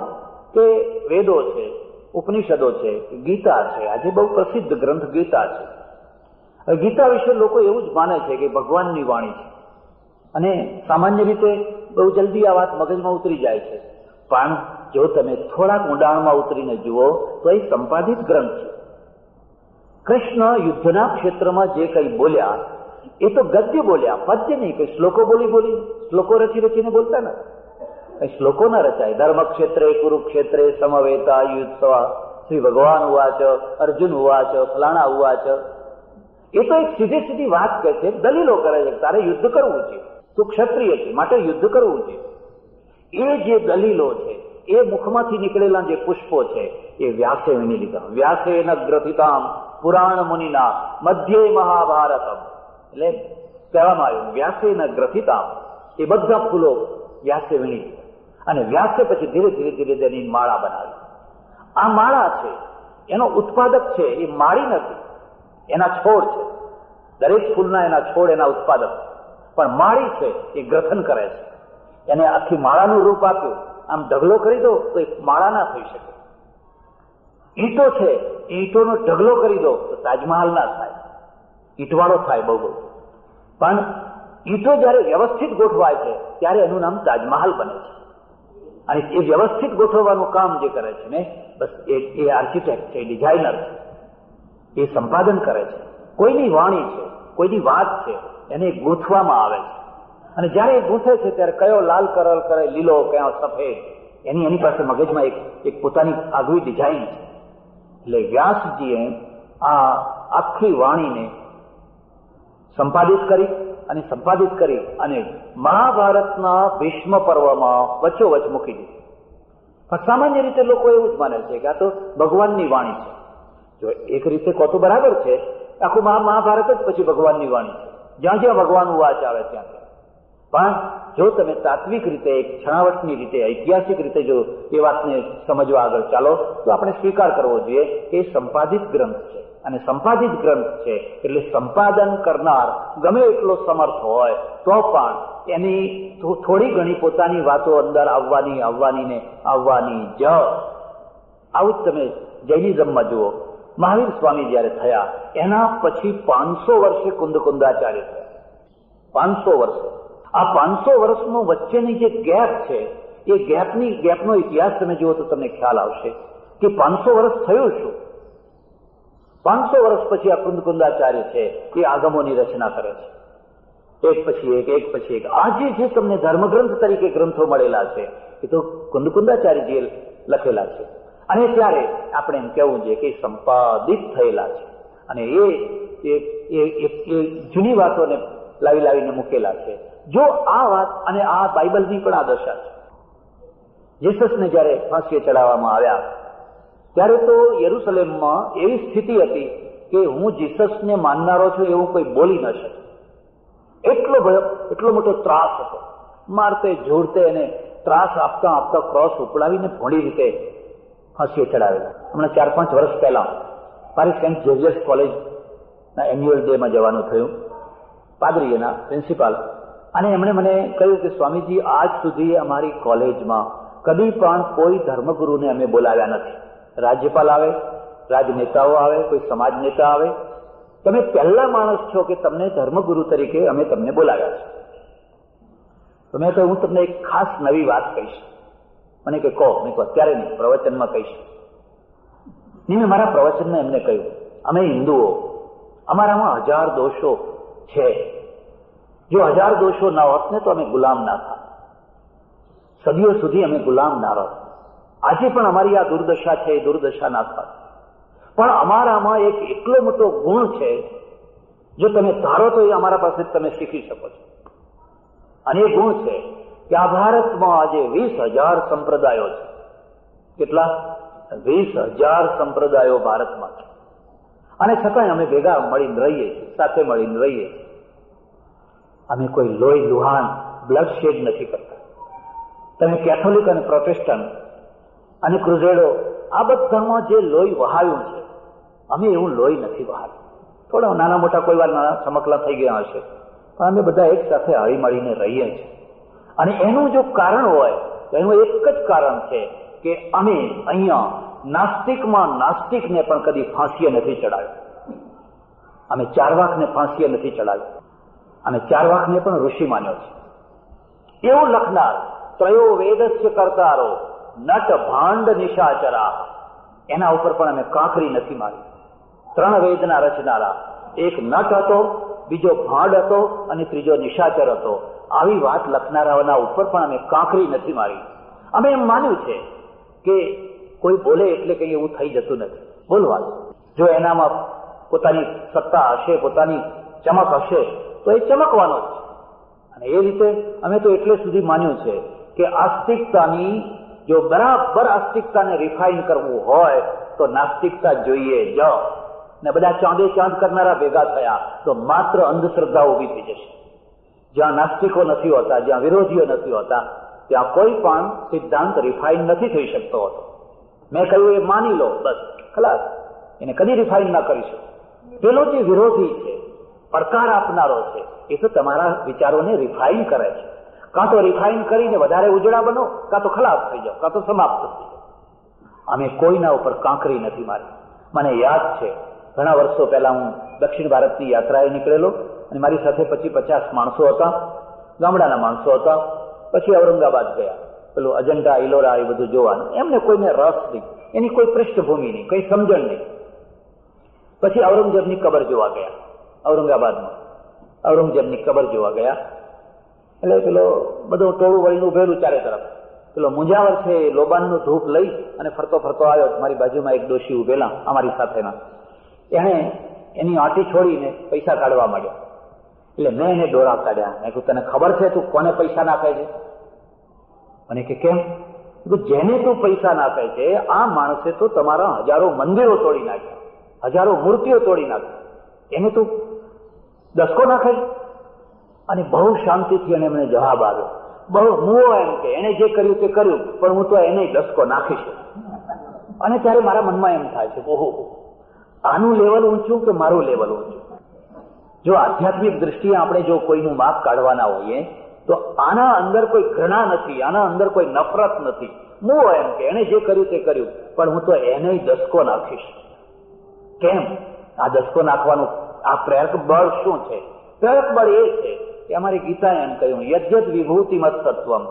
કે વેદો છે, ઉપનિષદો છે, ગીતા છે, આજે બહુ પ્રસિદ્ધ ગ્રંથ ગીતા છે. ગીતા વિશે લોકો એવું જ માને છે કે ભગવાનની વાણી છે, અને સામાન્ય રીતે બહુ જલ્દી આ વાત મગજમાં ઉતરી જાય છે. પણ જો તમે થોડાક ઊંડાણમાં ઉતરીને જુઓ તો એ સંપાદિત ગ્રંથ છે. કૃષ્ણ યુદ્ધના ક્ષેત્રમાં જે કંઈ બોલ્યા એ તો ગદ્ય બોલ્યા, પદ્ય નહીં. કઈ શ્લોકો બોલી શ્લોકો રચીને બોલતા ને, કઈ શ્લોકો ના રચાય. ધર્મક્ષેત્રે કુરુક્ષેત્રે સમવેતા યુત્સવ શ્રી ભગવાન ઉવાચ અર્જુન ઉવાચ ફલાણા ઉવાચ. એ તો એક સીધી વાત કહે છે, દલીલો કરે છે. તારે યુદ્ધ કરવું છે, તું ક્ષત્રિય છે માટે યુદ્ધ કરવું છે. એ જે દલીલો છે, એ મુખમાંથી નીકળેલા જે પુષ્પો છે એ વ્યાસે વીણી લીધા. વ્યાસેન ગ્રથિતામ પુરાણ મુનિના મધ્યે મહાભારતમ. એટલે કહેવામાં આવ્યું વ્યાસેન ગ્રથિતામ, એ બધા ફૂલો વ્યાસે વીણી લીધા. અને વ્યાસે પછી ધીરે ધીરે એની માળા બનાવી. આ માળા છે એનો ઉત્પાદક છે એ માળી નથી, એના છોડ છે. દરેક ફૂલના એના છોડ એના ઉત્પાદક છે, પણ માળી છે એ ગ્રથન કરે છે. એને આખી માળાનું રૂપ આપ્યું. આમ ઢગલો કરી દો તો એક માળા ના થઈ શકે. ઈંટો છે, ઈંટોનો ઢગલો કરી દો તો તાજમહાલ ના થાય, ઈંટવાળો થાય બહુ. પણ ઈંટો જયારે વ્યવસ્થિત ગોઠવાય છે ત્યારે એનું નામ તાજમહાલ બને છે. અને એ વ્યવસ્થિત ગોઠવવાનું કામ જે કરે છે ને, બસ એ આર્કિટેક્ટ છે, ડિઝાઇનર છે, એ સંપાદન કરે છે. કોઈની વાણી છે, કોઈની વાત છે, એને ગૂંથવામાં આવે છે. અને જયારે એ ગૂંથે છે ત્યારે કયો લાલ કરલ કરે, લીલો, કયો સફેદ, એની પાસે મગજમાં એક પોતાની આગવી ડિઝાઇન છે. એટલે વ્યાસજીએ આ આખી વાણીને સંપાદિત કરી અને મહાભારતના ભીષ્મ પર્વમાં વચ્ચોવચ્ચ મૂકી દીધી. પણ સામાન્ય રીતે લોકો એવું જ માને છે કે આ તો ભગવાનની વાણી છે. જો એક રીતે કહો તો બરાબર છે, આખું મહાભારત જ પછી ભગવાનની વાણી છે, જ્યાં જ્યાં ભગવાન વાચ આવે ત્યાં. પણ જો તમે તાત્વિક રીતે, એક છણાવટની રીતે, ઐતિહાસિક રીતે જો એ વાતને સમજવા આગળ ચાલો તો આપણે સ્વીકાર કરવો જોઈએ કે એ સંપાદિત ગ્રંથ છે. અને સંપાદિત ગ્રંથ છે એટલે સંપાદન કરનાર ગમે એટલો સમર્થ હોય તો પણ એની થોડી ઘણી પોતાની વાતો અંદર આવવાની જ. આવું જ તમે જૈનિઝમમાં જુઓ. મહાવીર સ્વામી જયારે થયા એના પછી 500 વર્ષે કુંદકુંદાચાર્ય થયા. 500 વર્ષે. આ 500 વર્ષનો વચ્ચેની જે ગેપ છે એ ગેપનો ઇતિહાસ તમે જુઓ તો તમને ખ્યાલ આવશે કે 500 વર્ષ થયું શું. 500 વર્ષ પછી આ કુંદકુંદાચાર્ય છે એ આગમોની રચના કરે છે, એક પછી એક. આજે જે તમને ધર્મગ્રંથ તરીકે ગ્રંથો મળેલા છે એ તો કુંદકુંદાચાર્યજીએ લખેલા છે. અને ત્યારે આપણે એમ કહેવું જોઈએ કે સંપાદિત થયેલા છે. અને એ જૂની વાતોને લાવીને મૂકેલા છે. જો આ વાત, અને આ બાઇબલની પણ આ દશા છે. જીસસને જયારે ફાંસીએ ચડાવવામાં આવ્યા ત્યારે તો યરુસલેમમાં એવી સ્થિતિ હતી કે હું જીસસને માનનારો છું એવું કોઈ બોલી ન શકે. એટલો મોટો ત્રાસ હતો. મારતે ઝોડતે એને ત્રાસ આપતા ક્રોસ ઉપડાવીને ભોળી રીતે ફાંસીએ ચડાવેલા. હમણાં 4-5 વર્ષ પહેલા મારી સેન્ટ ઝેવિયર્સ કોલેજના એન્યુઅલ ડેમાં જવાનું થયું. પાદરી એના પ્રિન્સિપાલ, અને એમણે મને કહ્યું કે સ્વામીજી, આજ સુધી અમારી કોલેજમાં કદી પણ કોઈ ધર્મગુરુને અમે બોલાવ્યા નથી. રાજ્યપાલ આવે, રાજનેતાઓ આવે, કોઈ સમાજ નેતા આવે, તમે પહેલા માણસ છો કે તમને ધર્મગુરુ તરીકે અમે તમને બોલાવ્યા છે. તો મેં કહ્યું હું તમને એક ખાસ નવી વાત કહીશ. મને કે કહો. મેં કહું અત્યારે નહીં, પ્રવચનમાં કહીશ. મેં મારા પ્રવચનમાં એમને કહ્યું અમે હિન્દુઓ, અમારામાં 1000 દોષો છે, જો 1000 દોષો ના હોત ને તો અમે ગુલામ ના થાત, સદીઓ સુધી અમે ગુલામ ના રહત. આજે પણ અમારી આ દુર્દશા છે એ દુર્દશા ના થાત. પણ અમારામાં એક એટલો મોટો ગુણ છે, જો તમે ધારો તો એ અમારા પાસે તમે શીખી શકો છો. અને એ ગુણ છે કે આ ભારતમાં આજે 20,000 સંપ્રદાયો છે. કેટલા? 20,000 સંપ્રદાયો ભારતમાં છે. અને છતાંય અમે ભેગા મળીને રહીએ છીએ, સાથે મળીને રહીએ છીએ. અમે કોઈ લોહી લુહાણ બ્લડ શેડ નથી કરતા. તમે કેથોલિક અને પ્રોટેસ્ટન્ટ અને ક્રુઝેડો આ બધામાં જે લોહી વહાવ્યું છે, અમે એવું લોહી નથી વહાવ્યું. થોડા નાના મોટા કોઈ વાર નાના ચમકલા થઈ ગયા હશે, પણ અમે બધા એક સાથે હળી મળીને રહીએ છીએ. અને એનું જો કારણ હોય તો એનું એક જ કારણ છે કે અમે અહીંયા નાસ્તિકમાં નાસ્તિકને પણ કદી ફાંસીએ નથી ચડાવ્યો. અમે ચારવાકને ફાંસીએ નથી ચડાવ્યો. અને ચારવાકને પણ ઋષિ માન્યો છે. એવું લખનાર ત્રયો વેદસ્ય કરતારો નટ ભાંડ નિશાચરા, એના ઉપર પણ અમે કાંકરી નથી મારી. 3 વેદના રચનારા, એક નટ હતો, બીજો ભાંડ હતો અને ત્રીજો નિશાચર હતો. આવી વાત લખનારાઓના ઉપર પણ અમે કાંકરી નથી મારી. અમે એમ માન્યું છે કે કોઈ બોલે એટલે કંઈ એવું થઈ જતું નથી. બોલવા જો એનામાં પોતાની સત્તા હશે, પોતાની ચમક હશે તો એ ચમકવાનો જ છે. અને એ રીતે અમે તો એટલે સુધી માન્યું છે કે આસ્તિકતાની જો બરાબર આસ્તિકતાને રિફાઇન કરવું હોય તો નાસ્તિકતા જોઈએ જ. ને બધા ચાંદે ચાંદ કરનારા ભેગા થયા તો માત્ર અંધશ્રદ્ધા ઉભી થઈ જશે. જ્યાં નાસ્તિકો નથી હોતા, જ્યાં વિરોધીઓ નથી હોતા, ત્યાં કોઈ પણ સિદ્ધાંત રિફાઇન નથી થઈ શકતો હતો. મેં કહ્યું એ માની લો, બસ ખલાસ, એને કદી રિફાઇન ના કરી શકો. પેલો જે વિરોધી છે, પડકાર આપનારો છે, એ તો તમારા વિચારોને રિફાઇન કરે છે. કાં તો રિફાઇન કરીને વધારે ઉજળા બનો, કાં તો ખલાસ થઈ જાઓ, કાં તો સમાપ્ત થઈ જાઓ. અમે કોઈના ઉપર કાંકરી નથી મારી. મને યાદ છે ઘણા વર્ષો પહેલા હું દક્ષિણ ભારતની યાત્રાએ નીકળેલો અને મારી સાથે 25-50 માણસો હતા, ગામડાના માણસો હતા. પછી ઔરંગાબાદ ગયા, પેલું અજંટા ઇલોરા એ બધું જોવાનું. એમને કોઈને રસ નહીં, એની કોઈ પૃષ્ઠભૂમિ નહીં, કોઈ સમજણ નહીં. પછી ઔરંગઝેબની કબર જોવા ગયા ઔરંગાબાદમાં. ઔરંગઝેબની કબર જોવા ગયા એટલે પેલો બધું ટોળું વળીને ઉભેલું ચારે તરફ. પેલો મુંજાવર છે એ લોબાનનું ધૂપ લઈ અને ફરતો ફરતો આવ્યો. મારી બાજુમાં એક ડોશી ઉભેલા અમારી સાથેના, એને એની આંટી છોડીને પૈસા કાઢવા માંડ્યા. એટલે મેં એને દોરા કાઢ્યા. મેં કહ્યું, તને ખબર છે તું કોને પૈસા નાખે છે? મને કે કેમ? જેને તું પૈસા નાખે છે આ માણસે તો તમારા હજારો મંદિરો તોડી નાખ્યા, હજારો મૂર્તિઓ તોડી નાખી, એને તું દસકો નાખે? અને બહુ શાંતિથી એને મને જવાબ આવ્યો. બહુ મુઓ એમ કે એને જે કર્યું તે કર્યું, પણ હું તો એને દસકો નાખીશ. અને ત્યારે મારા મનમાં એમ થાય છે, ઓહો, આનું લેવલ ઊંચું કે મારું લેવલ ઊંચું? જો આધ્યાત્મિક દ્રષ્ટિએ આપણે જો કોઈનું માપ કાઢવાના હોઈએ તો આના અંદર કોઈ ઘૃણા નથી, આના અંદર કોઈ નફરત નથી. મુઓ એમ કે એને જે કર્યું તે કર્યું, પણ હું તો એને દસકો નાખીશ. કેમ? આ દસકો નાખવાનું આ પ્રેરક બળ શું છે? પ્રેરક બળ એ છે કે અમારી ગીતાએ એમ કહ્યું, યજ્ઞ વિભૂતિમત સત્વમ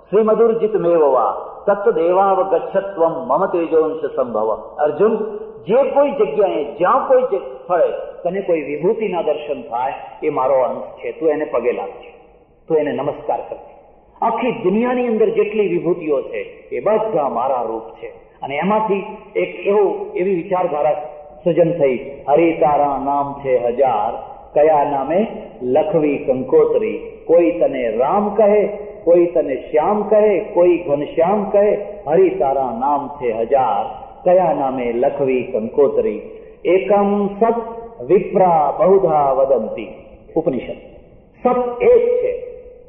શ્રીમધુર્જિત મેવવા તત્દેવાવ ગચ્છત્વમ મમ તેજોંશ સંભવ. અર્જુન, જે કોઈ જગ્યાએ જ્યાં કોઈ સ્થળે તને કોઈ વિભૂતિના દર્શન થાય એ મારો અંશ છે. તું એને પગે લાગજે, તું એને નમસ્કાર કરજે. આખી દુનિયાની અંદર જેટલી વિભૂતિઓ છે એ બધા મારા રૂપ છે. અને એમાંથી એક એવી વિચારધારા સર્જન થઈ, હરિ તારા નામ છે 1000, કયા નામે લખવી કંકોત્રી. કોઈ તને રામ કહે, કોઈ તને શ્યામ કહે, કોઈ ઘનશ્યામ કહે, હરિ તારા નામ છે 1000, કયા નામે લખવી કંકોત્રી. એકમ સત વિપ્રા બહુધા વદંતી. ઉપનિષદ. સત એક છે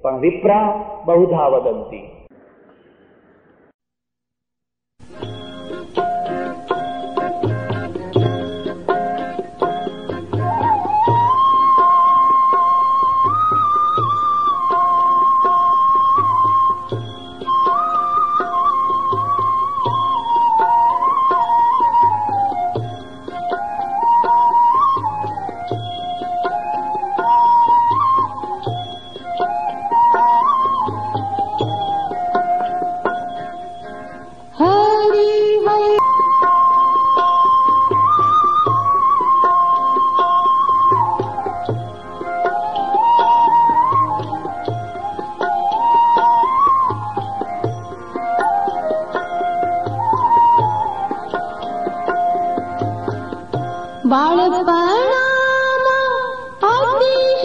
પણ વિપ્રા બહુધા વદંતી. બાળપણામાં અતિ